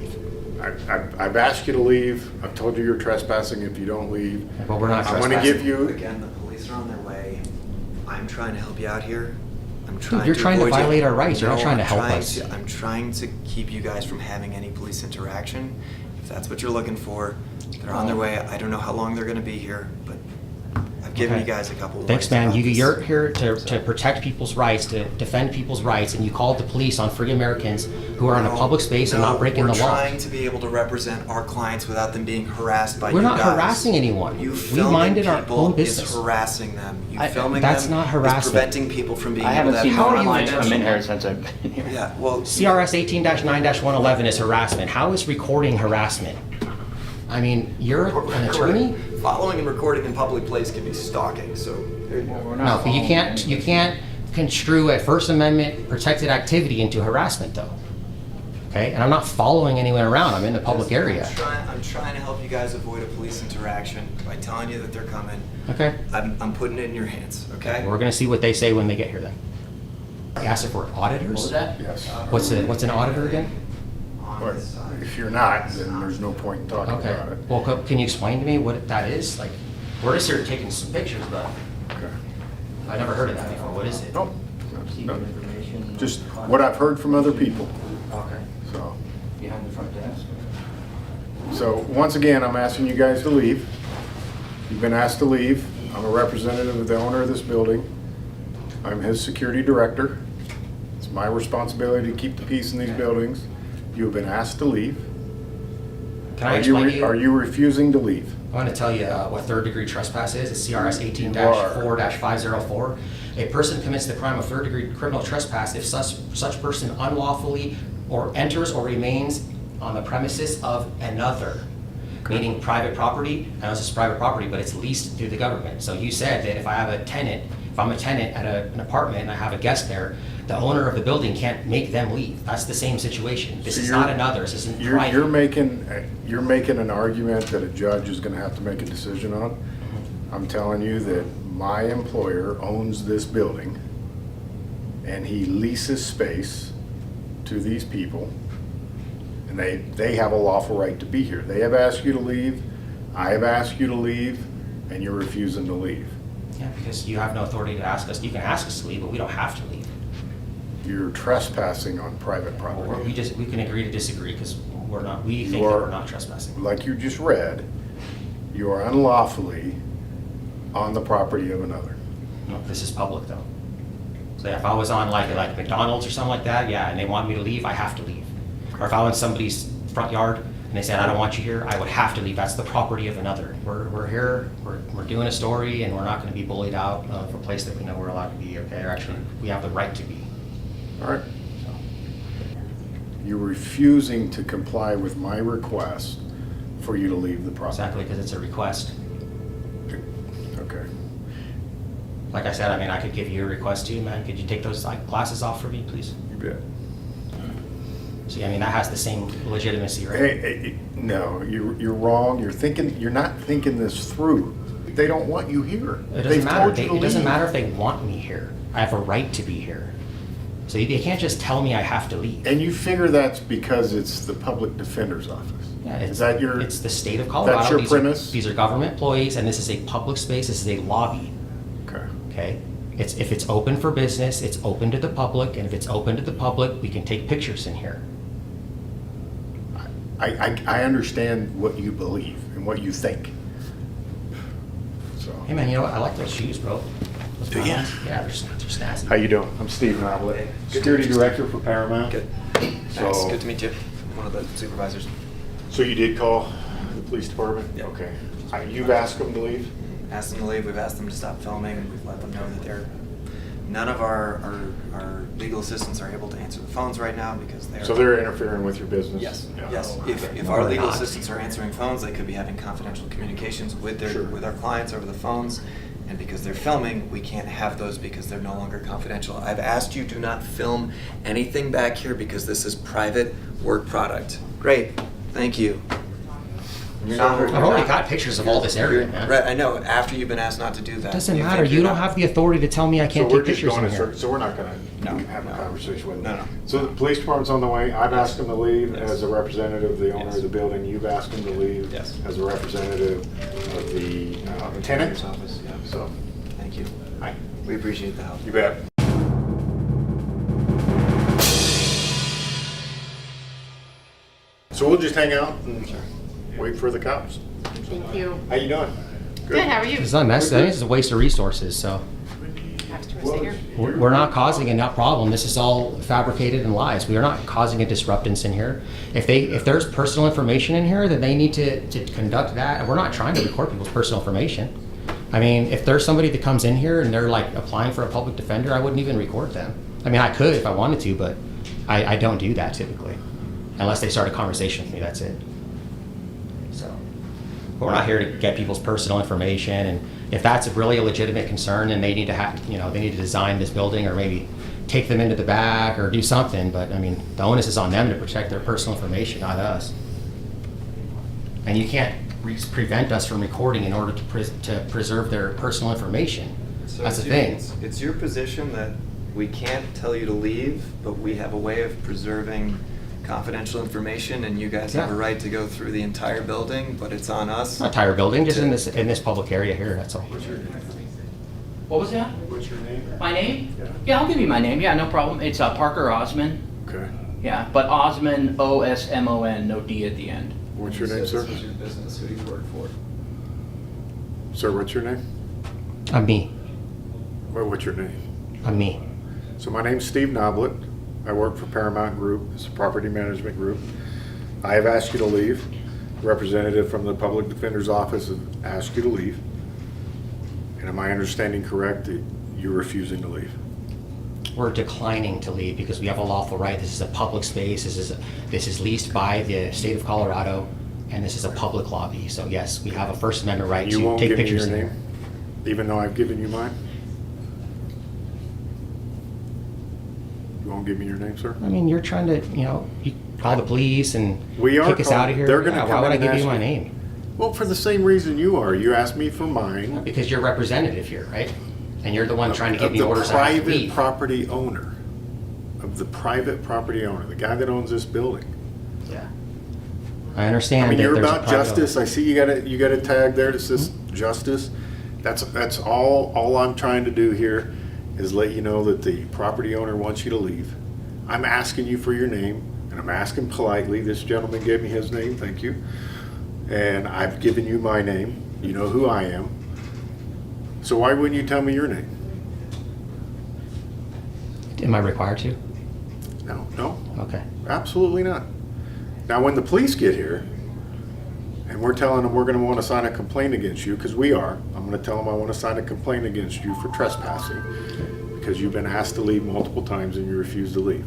I've asked you to leave. I've told you you're trespassing if you don't leave. But we're not I'm gonna give you. Again, the police are on their way. I'm trying to help you out here. I'm Dude, trying you're trying to avoid you. violate our rights. You're not No, trying to I'm help trying us. I'm trying to keep you guys from having any police interaction. If that's what you're looking for, they're on their way. I don't know how long they're gonna be here, but I've given you guys a couple of Thanks, warnings man. about this. You're here to protect people's rights, to defend people's rights, and you called the police on free Americans who are in a public space and not breaking the law. We're trying to be able to represent our clients without them being harassed by We're you not guys. harassing anyone. You We filming minded our people own is business. harassing them. You I- filming that's them not is harassment. preventing people from being I able haven't to seen have one online online come in here since I've been here. Yeah, well, CRS 18-9-111 is harassment. How is recording harassment? I mean, you're an attorney? following and recording in public place can be stalking, so. No, but you can't construe a First Amendment protected activity into harassment, though. Okay, and I'm not following anyone around. I'm in the public area. I'm trying to help you guys avoid a police interaction by telling you that they're coming. Okay. I'm putting it in your hands, okay? We're gonna see what they say when they get here then. I asked if we're auditors? What was that? Yes. What's an auditor again? But if you're not, then there's no point in talking Okay. about it. Well, can you explain to me what that is? Like, we're just here taking some pictures, but Okay. I never heard of that before. What is it? Nope. No. Just what I've heard from other people, Okay. so. Behind the front desk. So, once again, I'm asking you guys to leave. You've been asked to leave. I'm a representative of the owner of this building. I'm his security director. It's my responsibility to keep the peace in these buildings. You have been asked to leave. Can I explain to you? Are you refusing to leave? I want to tell you what third-degree trespass is. It's CRS 18-4-504. A person commits the crime of third-degree criminal trespass if such person unlawfully or enters or remains on the premises of another, meaning private property. I know this is private property, but it's leased through the government. So you said that if I'm a tenant at an apartment and I have a guest there, the owner of the building can't make them leave. That's the same situation. This is not another. This isn't private. You're making an argument that a judge is going to have to make a decision on. I'm telling you that my employer owns this building and he leases space to these people, and they have a lawful right to be here. They have asked you to leave, I have asked you to leave, and you're refusing to leave. Yeah, because you have no authority to ask us. You can ask us to leave, but we don't have to leave. You're trespassing on private property. We can agree to disagree because we think that we're not trespassing. Like you just read, you are unlawfully on the property of another. No, this is public though. So if I was on like McDonald's or something like that, yeah, and they want me to leave, I have to leave. Or if I was in somebody's front yard and they said, I don't want you here, I would have to leave. That's the property of another. We're here, we're doing a story, and we're not gonna be bullied out of a place that we know we're allowed to be, okay? Or actually, we have the right to be. All right. You're refusing to comply with my request for you to leave the property. Exactly, because it's a request. Okay. Like I said, I mean, I could give you a request too, man. Could you take those glasses off for me, please? You bet. See, I mean, that has the same legitimacy, right? Hey, no, you're wrong. You're not thinking this through. They don't want you here. It doesn't They've matter. told you to It doesn't leave. matter if they want me here. I have a right to be here. So they can't just tell me I have to leave. And you figure that's because it's the public defender's office. Yeah, Is that your? It's the state of Colorado. That's your These premise? These are government employees, and this is a public space. This is a lobby. Okay. Okay. If it's open for business, it's open to the public, and if it's open to the public, we can take pictures in here. I understand what you believe and what you think. So. Hey man, you know what? I like those shoes, bro. Those Do ya? brown ones. Yeah, they're snazzy. How you doing? I'm Steve Noblett, Security Director for Paramount. Good. So- Nice, good to meet you. One of the supervisors. So you did call the police department? Yep. Okay. You've asked them to leave? Asked them to leave, we've asked them to stop filming, we've let them know that they're None of our legal assistants are able to answer the phones right now because they're... So they're interfering with your business? Yes. Yeah. Yes. If No, our they're legal not. assistants are answering phones, they could be having confidential communications with Sure. with our clients over the phones. And because they're filming, we can't have those because they're no longer confidential. I've asked you do not film anything back here because this is private work product. Great. Thank you. I've already got pictures of all this area, man. Right, I know. After you've been asked not to do that. Doesn't you matter. think You you're don't not- have the authority to tell me I can't So we're take just pictures going in in here. circles, so we're not gonna No, have a no. conversation with them. No. So the police department's on the way, I've asked them to leave Yes. as a representative of the owner Yes. of the building, you've asked them to leave Yes. as a representative of the tenant, Office, yeah. so, Thank you. hi, We appreciate the help. you bet. So we'll just hang out and wait for the cops. Thank you. How you doing? Good, how are you? It's not messy. I think it's a waste of resources, so. We're not causing a problem. This is all fabricated and lies. We are not causing a disruptance in here. If there's personal information in here, then they need to conduct that. And we're not trying to record people's personal information. I mean, if there's somebody that comes in here and they're like applying for a public defender, I wouldn't even record them. I mean, I could if I wanted to, but I don't do that typically. Unless they start a conversation with me, that's it. So, but we're not here to get people's personal information, and if that's really a legitimate concern, then they need to have, they need to design this building or maybe take them into the back or do something. But I mean, the onus is on them to protect their personal information, not us. And you can't prevent us from recording in order to preserve their personal information. So That's the it's thing. It's your position that we can't tell you to leave, but we have a way of preserving confidential information, and you guys have a Yeah. right to go through the entire building, but it's on us. Entire building, just in this public area here. That's all. What was that? What's your name? My name? Yeah. Yeah, I'll give you my name. Yeah, no problem. It's Parker Osmond. Okay. Yeah, but Osmond, O-S-M-O-N, no D at the end. What's your name, sir? business, who do you work for? Sir, what's your name? I'm me. Well, what's your name? I'm me. So my name's Steve Noblet. I work for Paramount Group. It's a property management group. I have asked you to leave. Representative from the Public Defender's Office has asked you to leave. And am I understanding correct that you're refusing to leave? We're declining to leave because we have a lawful right. This is a public space. This is leased by the state of Colorado, and this is a public lobby. So yes, we have a First Amendment right You to won't take give me pictures your in name, here. even though I've given you mine? You won't give me your name, sir? I mean, you're trying to, you call the police and We are kick us out of calling- here. they're gonna Yeah, come why would in I and give you ask my you. name? Well, for the same reason you are. You asked me for mine. Because you're representative here, right? And you're the one trying to give Of me the orders. I have to private leave. property owner. Of the private property owner, the guy that owns this building. Yeah. I understand. I mean, that you're there's a about private justice. I see you got a tag there that says justice. That's all I'm trying to do here is let you know that the property owner wants you to leave. I'm asking you for your name, and I'm asking politely. This gentleman gave me his name, thank you. And I've given you my name. You know who I am. So why wouldn't you tell me your name? Am I required to? No, Okay. absolutely not. Now, when the police get here, and we're telling them we're going to want to sign a complaint against you, because we are, I'm going to tell them I want to sign a complaint against you for trespassing, because you've been asked to leave multiple times and you refuse to leave.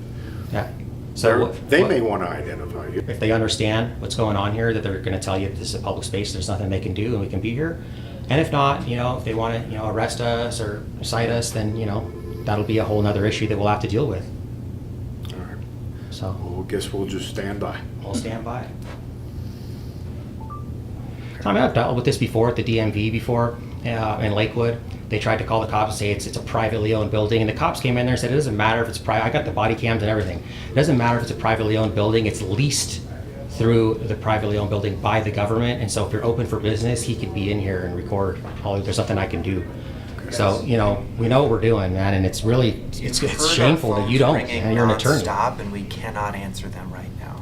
Yeah. So They may want to identify you. if they understand what's going on here, that they're going to tell you this is a public space, there's nothing they can do, and we can be here. And if not, if they want to, arrest us or cite us, then, that'll be a whole nother issue that we'll have to deal with. All right. So Well, I guess we'll just stand by. we'll stand by. Tommy, I've dealt with this before at the DMV before in Lakewood. They tried to call the cops and say it's a privately owned building, and the cops came in there and said it doesn't matter if it's private. I got the body cams and everything. It doesn't matter if it's a privately owned building. It's leased through the privately owned building by the government, and so if you're open for business, he could be in here and record. There's nothing I can do. So we know what we're doing, man, and it's really it's Heard our shameful that you phones don't, ringing and you're an attorney. nonstop, and we cannot answer them right now.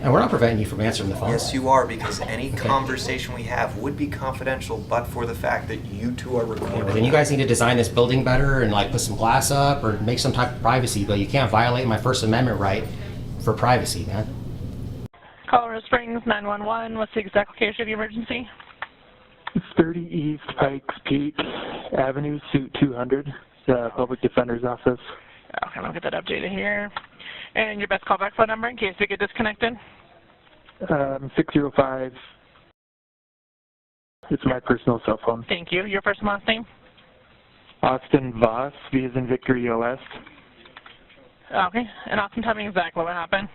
And we're not preventing you from answering the phone. Yes, you are, because any conversation we have would be confidential, but for the fact that you two are recording. Yeah, but then you guys need to design this building better and put some glass up or make some type of privacy, but you can't violate my First Amendment right for privacy, man. Colorado Springs 911. What's the exact location of the emergency? 30 East Pikes Peak Avenue, Suite 200. Public Defender's Office. Okay, I'll get that updated here. And your best callback phone number in case we get disconnected? 605. It's my personal cell phone. Thank you. Your first and last name? Austin Voss, V as in Victory, OS. Okay. And Austin, tell me exactly what happened.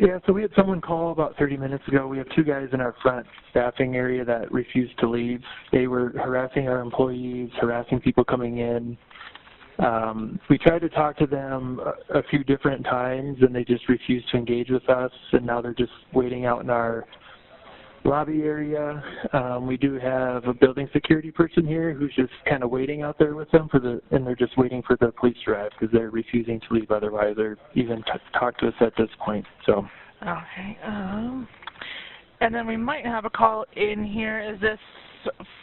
Yeah, so we had someone call about 30 minutes ago. We have 2 guys in our front staffing area that refused to leave. They were harassing our employees, harassing people coming in. We tried to talk to them a few different times, and they just refused to engage with us, and now they're just waiting out in our lobby area. We do have a building security person here who's just kind of waiting out there with them and they're just waiting for the police to arrive because they're refusing to leave otherwise or even talk to us at this point. So. Okay. And then we might have a call in here. Is this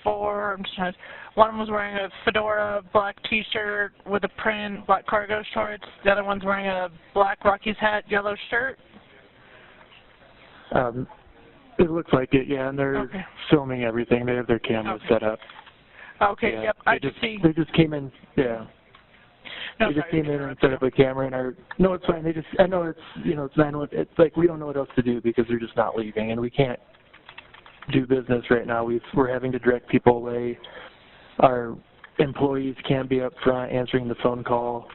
for? I'm just trying to. One of them was wearing a fedora, black T-shirt with a print, black cargo shorts. The other one's wearing a black Rockies hat, yellow shirt. It looks like it, yeah, and they're filming everything. They have their cameras set up. Okay, yeah, yep, I just see. They just came in, yeah. No, they just came in and set up a camera in our. No, it's fine. I know it's it's 911. It's like we don't know what else to do because they're just not leaving, and we can't do business right now. We're having to direct people away. Our employees can't be up front answering the phone call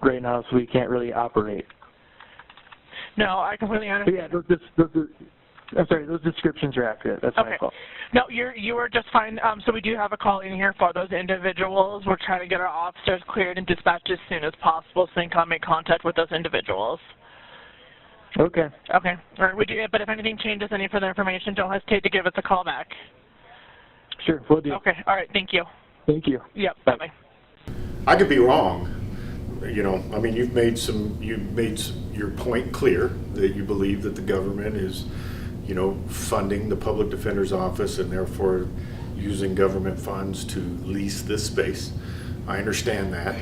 right now, so we can't really operate. No, I completely understand. But yeah, I'm sorry, those descriptions are accurate. That's my fault. No, you were just fine. So we do have a call in here for those individuals. We're trying to get our officers cleared and dispatched as soon as possible so they can make contact with those individuals. Okay. Okay. All right, but if anything changes, any further information, don't hesitate to give us a call back. Sure, we'll do. Okay. All right. Thank you. Thank you. Yep. Bye-bye. I could be wrong. I mean, you've made your point clear that you believe that the government is, funding the Public Defender's Office and therefore using government funds to lease this space. I understand that.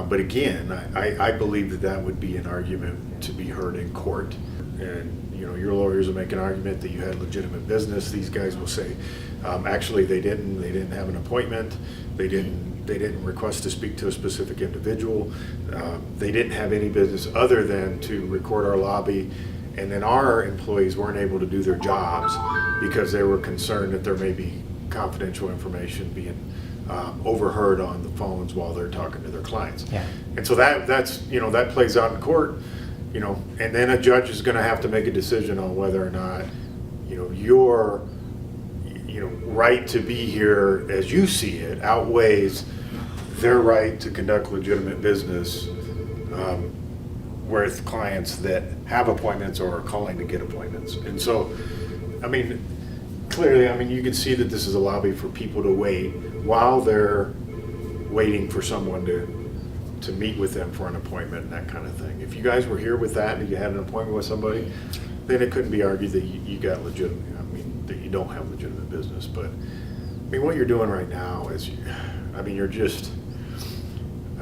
But again, I believe that would be an argument to be heard in court. And, your lawyers will make an argument that you had legitimate business. These guys will say, actually they didn't have an appointment. They didn't request to speak to a specific individual. They didn't have any business other than to record our lobby. And then our employees weren't able to do their jobs because they were concerned that there may be confidential information being overheard on the phones while they're talking to their clients. Yeah. And so that plays out in court, and then a judge is going to have to make a decision on whether or not, your right to be here as you see it outweighs their right to conduct legitimate business with clients that have appointments or are calling to get appointments. And so, clearly, you can see that this is a lobby for people to wait while they're waiting for someone to meet with them for an appointment and that kind of thing. If you guys were here with that and you had an appointment with somebody, then it couldn't be argued that you got legitimate, that you don't have legitimate business. But what you're doing right now is, you're just,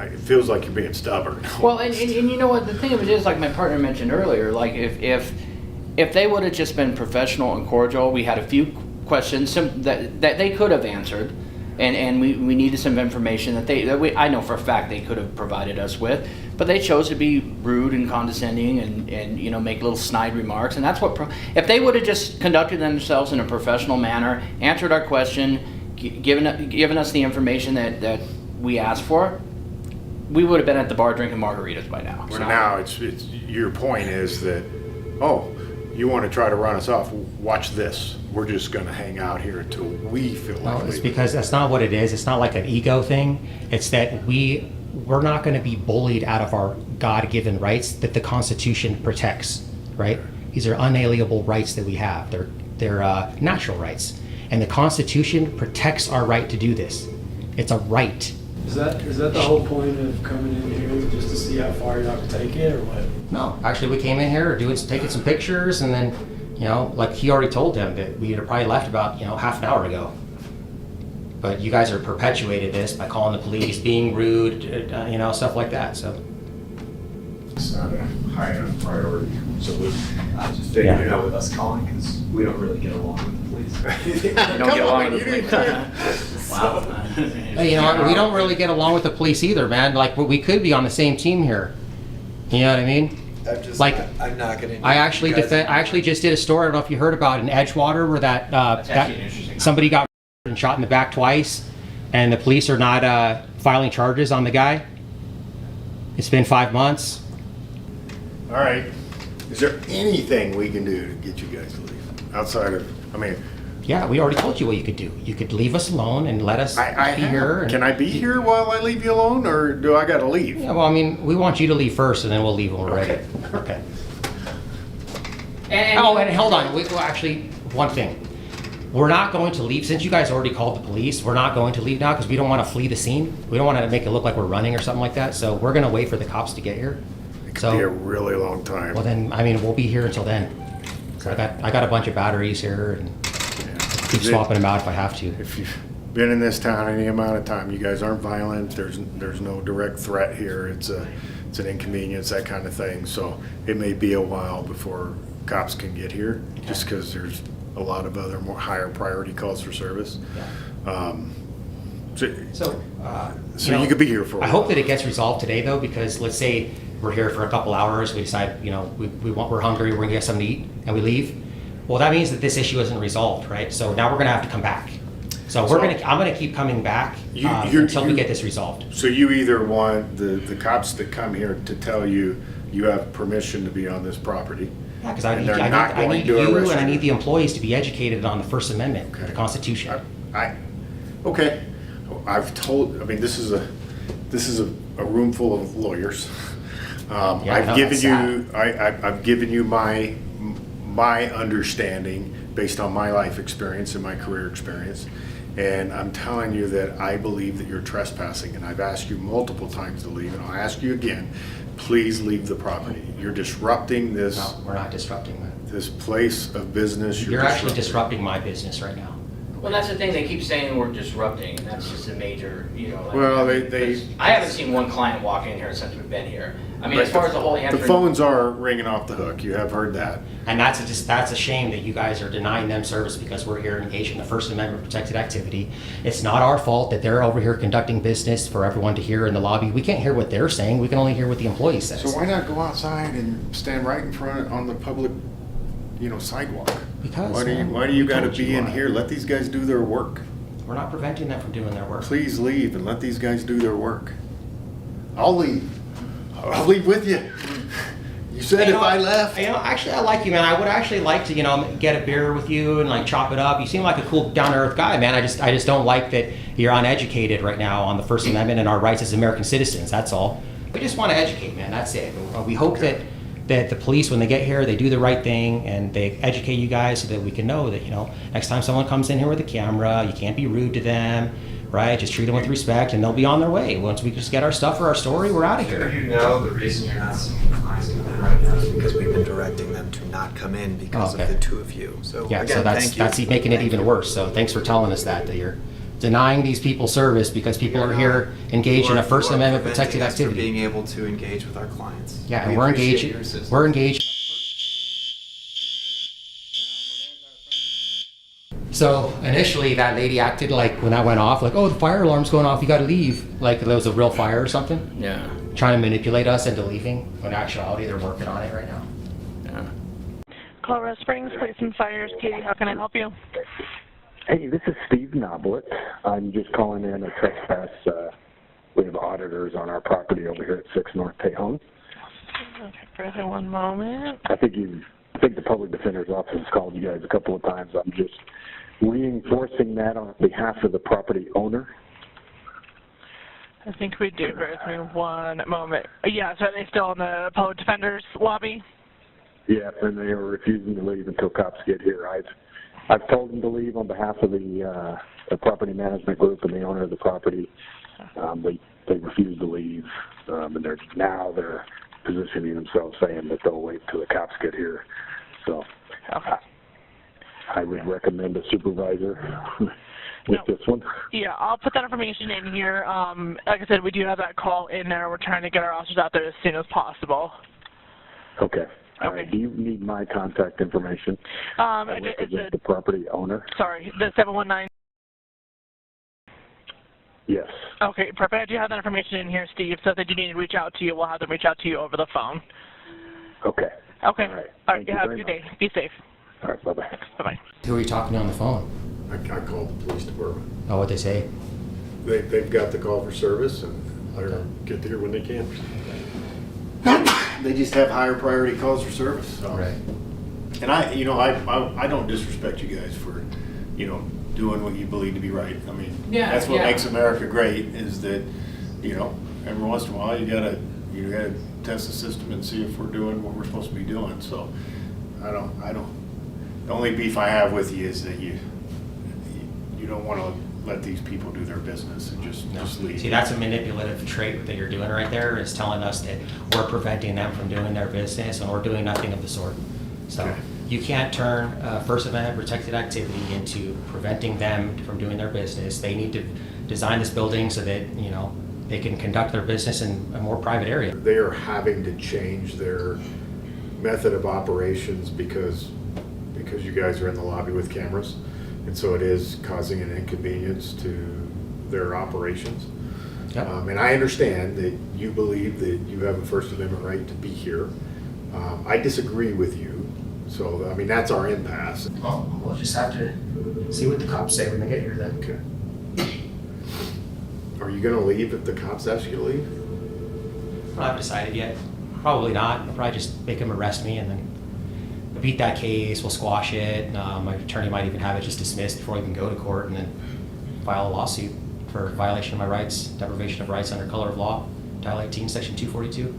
it feels like you're being stubborn. Well, and you know what, the thing of it is, like my partner mentioned earlier, like if they would have just been professional and cordial, we had a few questions that they could have answered, and we needed some information that I know for a fact they could have provided us with, but they chose to be rude and condescending and make little snide remarks, and that's what if they would have just conducted themselves in a professional manner, answered our question, given us the information that we asked for, we would have been at the bar drinking margaritas by now. So now it's your point is that, you want to try to run us off, watch this. We're just going to hang out here until we feel like Well, it's because that's not what it is. It's not like an ego thing. It's that we're not going to be bullied out of our God-given rights that the Constitution protects, right? These are unalienable rights that we have. They're natural rights. And the Constitution protects our right to do this. It's a right. Is that the whole point of coming in here, just to see how far you're not to take it, or what? No, actually, we came in here taking some pictures, and then, like he already told them that we had probably left about, half an hour ago. But you guys are perpetuated this by calling the police, being rude, stuff like that. So it's not a high enough priority. So I just figured, you know, with us calling, because we don't really get along with the police. You don't get along with the police. Wow. Hey, you know, we don't really get along with the police either, man. Like, we could be on the same team here. You know what I mean? I'm just, like, I'm not going to. I actually just did a story. I don't know if you heard about it, in Edgewater, where that somebody got and shot in the back twice, and the police are not filing charges on the guy. It's been 5 months. All right. Is there anything we can do to get you guys to leave outside of? I mean. Yeah, we already told you what you could do. You could leave us alone and let us be here. Can I be here while I leave you alone, or do I got to leave? Yeah, well, I mean, we want you to leave first, and then we'll leave when we're ready. Okay. And hold on. Well, actually, one thing. We're not going to leave. Since you guys already called the police, we're not going to leave now because we don't want to flee the scene. We don't want to make it look like we're running or something like that. So we're going to wait for the cops to get here. It could be a really long time. Well, then, I mean, we'll be here until then. So I got a bunch of batteries here, and keep swapping them out if I have to. If you've been in this town any amount of time, you guys aren't violent. There's no direct threat here. It's an inconvenience, that kind of thing. So it may be a while before cops can get here, just because there's a lot of other more higher priority calls for service. Yeah. So you could be here for a while. I hope that it gets resolved today, though, because let's say we're here for a couple hours, we decide, you know, we're hungry, we're gonna get something to eat, and we leave. Well, that means that this issue isn't resolved, right? So now we're gonna have to come back. So I'm gonna keep coming back until we get this resolved. So you either want the cops that come here to tell you you have permission to be on this property. Yeah, because I need you and I need the employees to be educated on the First Amendment, the Constitution. Okay. I mean, this is a room full of lawyers. I've given you my understanding based on my life experience and my career experience, and I'm telling you that I believe that you're trespassing, and I've asked you multiple times to leave, and I'll ask you again. Please leave the property. You're disrupting this. No, we're not disrupting that. This place of business. You're actually disrupting my business right now. Well, that's the thing. They keep saying we're disrupting, and that's just a major, you know. Like, well, I haven't seen one client walk in here since we've been here. I mean, as far as the whole answer. The phones are ringing off the hook. You have heard that. And that's a shame that you guys are denying them service because we're here engaged in the First Amendment protected activity. It's not our fault that they're over here conducting business for everyone to hear in the lobby. We can't hear what they're saying. We can only hear what the employee says. So why not go outside and stand right in front on the public, sidewalk? Because why do you got to be in here? Let these guys do their work. We're not preventing them from doing their work. Please leave and let these guys do their work. I'll leave. I'll leave with you. You said if I left. Actually, I like you, man. I would actually like to, get a beer with you and chop it up. You seem like a cool, down-to-earth guy, man. I just don't like that you're uneducated right now on the First Amendment and our rights as American citizens. That's all. We just want to educate, man. That's it. We hope that the police, when they get here, they do the right thing and they educate you guys so that we can know that, next time someone comes in here with a camera, you can't be rude to them. Right, just treat them with respect, and they'll be on their way. Once we just get our stuff or our story, we're out of here. The reason you're not supervising them right now is because we've been directing them to not come in because of the two of you. So yeah, again, so that's making it even worse. So thanks for telling us that you're denying these people service because people are here engaged in a First Amendment protected activity. Being able to engage with our clients. Yeah, and we're engaged. We're engaged. So initially, that lady acted like when that went off, like, oh, the fire alarm's going off, you got to leave. Like there was a real fire or something. Yeah. Trying to manipulate us into leaving. When in actuality, they're working on it right now. Yeah. Colorado Springs, Police and Fires. Katie, how can I help you? Hey, this is Steve Noblet. I'm just calling in a trespass. We have auditors on our property over here at 6 North Tejon. Okay, further one moment. I think the public defender's office has called you guys a couple of times. I'm just reinforcing that on behalf of the property owner. I think we do. Bear with me one moment. Yeah, so are they still in the public defender's lobby? Yeah, and they are refusing to leave until cops get here. I've told them to leave on behalf of the property management group and the owner of the property. They refuse to leave, and they're positioning themselves saying that they'll wait until the cops get here. So I would recommend a supervisor with this one. Yeah, I'll put that information in here. Like I said, we do have that call in there. We're trying to get our officers out there as soon as possible. Okay. All right, do you need my contact information? I represent the property owner. Sorry, the 719. Yes. Okay, perfect. I do have that information in here, Steve. So if they do need to reach out to you, we'll have them reach out to you over the phone. Okay. Okay. All right. All right. You have a good day. Be safe. All right. Bye-bye. Bye-bye. Who are you talking to on the phone? I called the police department. Oh, what'd they say? They've got the call for service and they'll get there when they can. They just have higher priority calls for service. So. Right. And I don't disrespect you guys for, doing what you believe to be right. I mean, that's what makes America great is that, every once in a while you gotta test the system and see if we're doing what we're supposed to be doing. So I don't, the only beef I have with you is that you don't want to let these people do their business and just leave. See, that's a manipulative trait that you're doing right there, is telling us that we're preventing them from doing their business and we're doing nothing of the sort. So Okay. you can't turn First Amendment protected activity into preventing them from doing their business. They need to design this building so that, they can conduct their business in a more private area. They are having to change their method of operations because you guys are in the lobby with cameras. And so it is causing an inconvenience to their operations. Yep. And I understand that you believe that you have a First Amendment right to be here. I disagree with you. So, I mean, that's our impasse. Well, we'll just have to see what the cops say when they get here then. Okay. Are you going to leave if the cops ask you to leave? I haven't decided yet. Probably not. I'll probably just make them arrest me and then beat that case. We'll squash it. My attorney might even have it just dismissed before I even go to court, and then file a lawsuit for violation of my rights, deprivation of rights under color of law, Title 18, Section 242.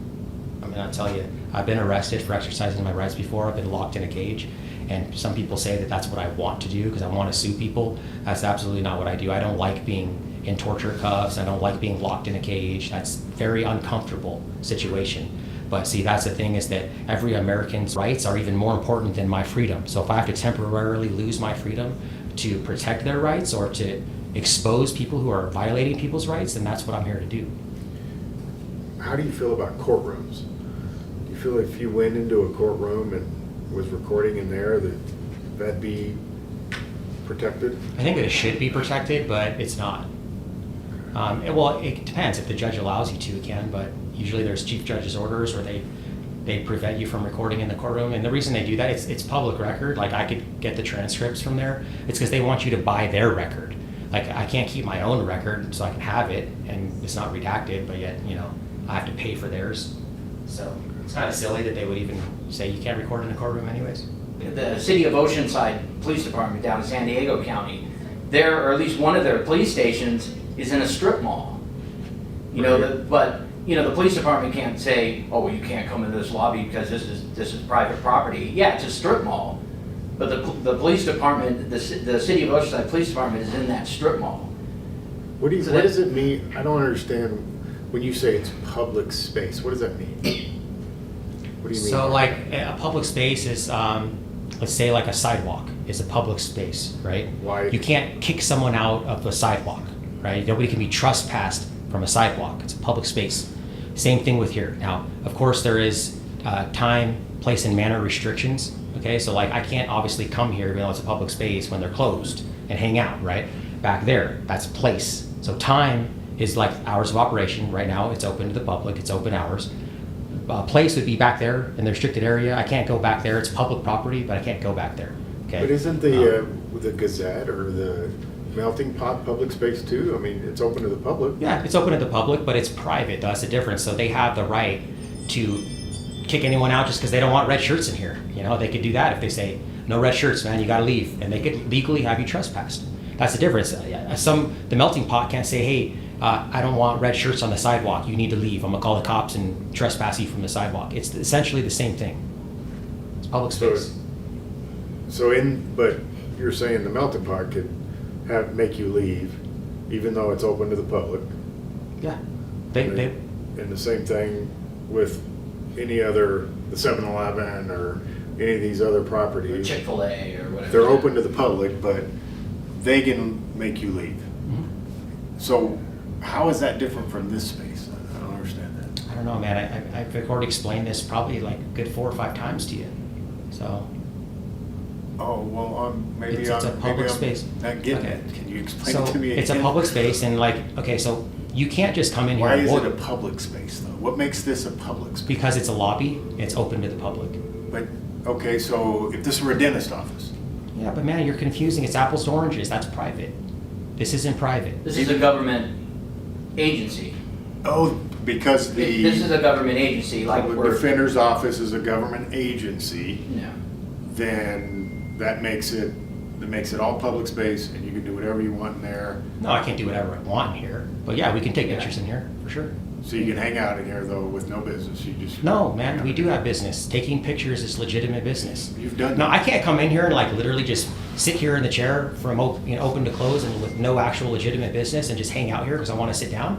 I mean, I'll tell you, I've been arrested for exercising my rights before. I've been locked in a cage. And some people say that that's what I want to do because I want to sue people. That's absolutely not what I do. I don't like being in torture cuffs. I don't like being locked in a cage. That's a very uncomfortable situation. But see, that's the thing, is that every American's rights are even more important than my freedom. So if I have to temporarily lose my freedom to protect their rights or to expose people who are violating people's rights, then that's what I'm here to do. How do you feel about courtrooms? Do you feel if you went into a courtroom and was recording in there that'd be protected? I think that it should be protected, but it's not. Well, it depends. If the judge allows you to, it can, but usually there's chief judge's orders, or they prevent you from recording in the courtroom. And the reason they do that, it's public record. Like, I could get the transcripts from there. It's because they want you to buy their record. Like, I can't keep my own record, so I can have it, and it's not redacted, but yet, I have to pay for theirs. So it's kind of silly that they would even say you can't record in a courtroom anyways. The city of Oceanside Police Department down in San Diego County, or at least one of their police stations is in a strip mall. The police department can't say, oh, well, you can't come into this lobby because this is private property. Yeah, it's a strip mall, but the police department, the city of Oceanside Police Department is in that strip mall. What does it mean? I don't understand when you say it's public space. What does that mean? What do you mean? So, like, a public space is, let's say, like a sidewalk is a public space, right? Why? You can't kick someone out of a sidewalk, right? Nobody can be trespassed from a sidewalk. It's a public space. Same thing with here. Now, of course, there is time, place, and manner restrictions. Okay, so like I can't obviously come here even though it's a public space when they're closed and hang out, right? Back there, that's place. So time is like hours of operation. Right now, it's open to the public. It's open hours. Place would be back there in the restricted area. I can't go back there. It's public property, but I can't go back there. Okay. But isn't the Gazette or the Melting Pot public space too? I mean, it's open to the public. Yeah, it's open to the public, but it's private. That's the difference. So they have the right to kick anyone out just because they don't want red shirts in here. They could do that if they say, no red shirts, man, you got to leave. And they could legally have you trespassed. That's the difference. The Melting Pot can't say, hey, I don't want red shirts on the sidewalk. You need to leave. I'm going to call the cops and trespass you from the sidewalk. It's essentially the same thing. It's public space. But you're saying the Melting Pot could make you leave, even though it's open to the public. Yeah. And the same thing with any other, the 7-Eleven or any of these other properties. Or Chick-fil-A or whatever. They're open to the public, but they can make you leave. Mm-hmm. So how is that different from this space? I don't understand that. I don't don't know, man. I've already explained this probably like a good 4 or 5 times to you. So. Oh, well, maybe It's a public space. Not getting Okay. it. Can you explain So it to me again? it's a public space, and like, okay, so you can't just come in here. Why and is walk- it a public space, though? What makes this a public space? Because it's a lobby, it's open to the public. But, okay, so if this were a dentist office, Yeah, but man, you're confusing. It's apples to oranges. That's private. This isn't private. This is a government agency. oh, because This is the a government agency, like public we're. defender's office is a government agency, Yeah. then that makes it all public space, and you can do whatever you want in there. No, I can't do whatever I want in here. But yeah, we can take pictures in here, for sure. So you can hang out in here, though, with no business. You just No, man, we do have business. Taking pictures is legitimate business. You've done No, that. I can't come in here and like literally just sit here in the chair from open to close and with no actual legitimate business and just hang out here because I want to sit down.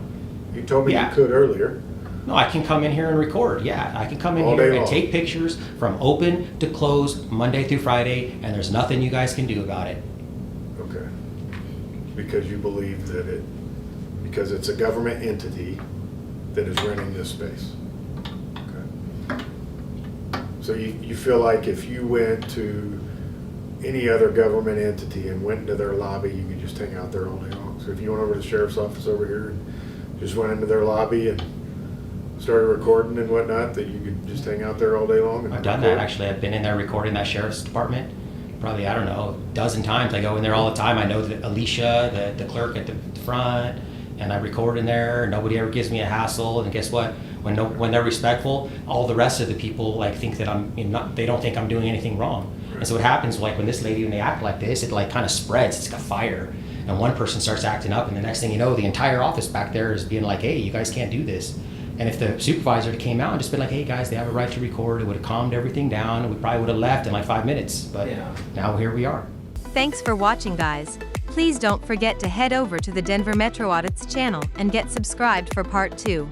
You told me Yeah. you could earlier. No, I can come in here and record. Yeah, I can come in All here day and long. take pictures from open to close Monday through Friday, and there's nothing you guys can do about it. Okay. Because you believe that because it's a government entity that is renting this space. Okay. So you feel like if you went to any other government entity and went into their lobby, you could just hang out there all day long. So if you went over to the sheriff's office over here and just went into their lobby and started recording and whatnot, that you could just hang out there all day long? And I've done record? that, actually. I've been in there recording that sheriff's department probably, I don't know, a dozen times. I go in there all the time. I know that Alicia, the clerk at the front, and I record in there. Nobody ever gives me a hassle. And guess what? When they're respectful, all the rest of the people like think that they don't think I'm doing anything wrong. And so what happens, like when this lady, when they act like this, it like kind of spreads. It's like a fire. And one person starts acting up, and the next thing you know, the entire office back there is being like, hey, you guys can't do this. And if the supervisor came out and just been like, hey guys, they have a right to record, it would have calmed everything down, and we probably would have left in like 5 minutes. But now here we are. Thanks for watching, guys. Please don't forget to head over to the Denver Metro Audits channel and get subscribed for part 2.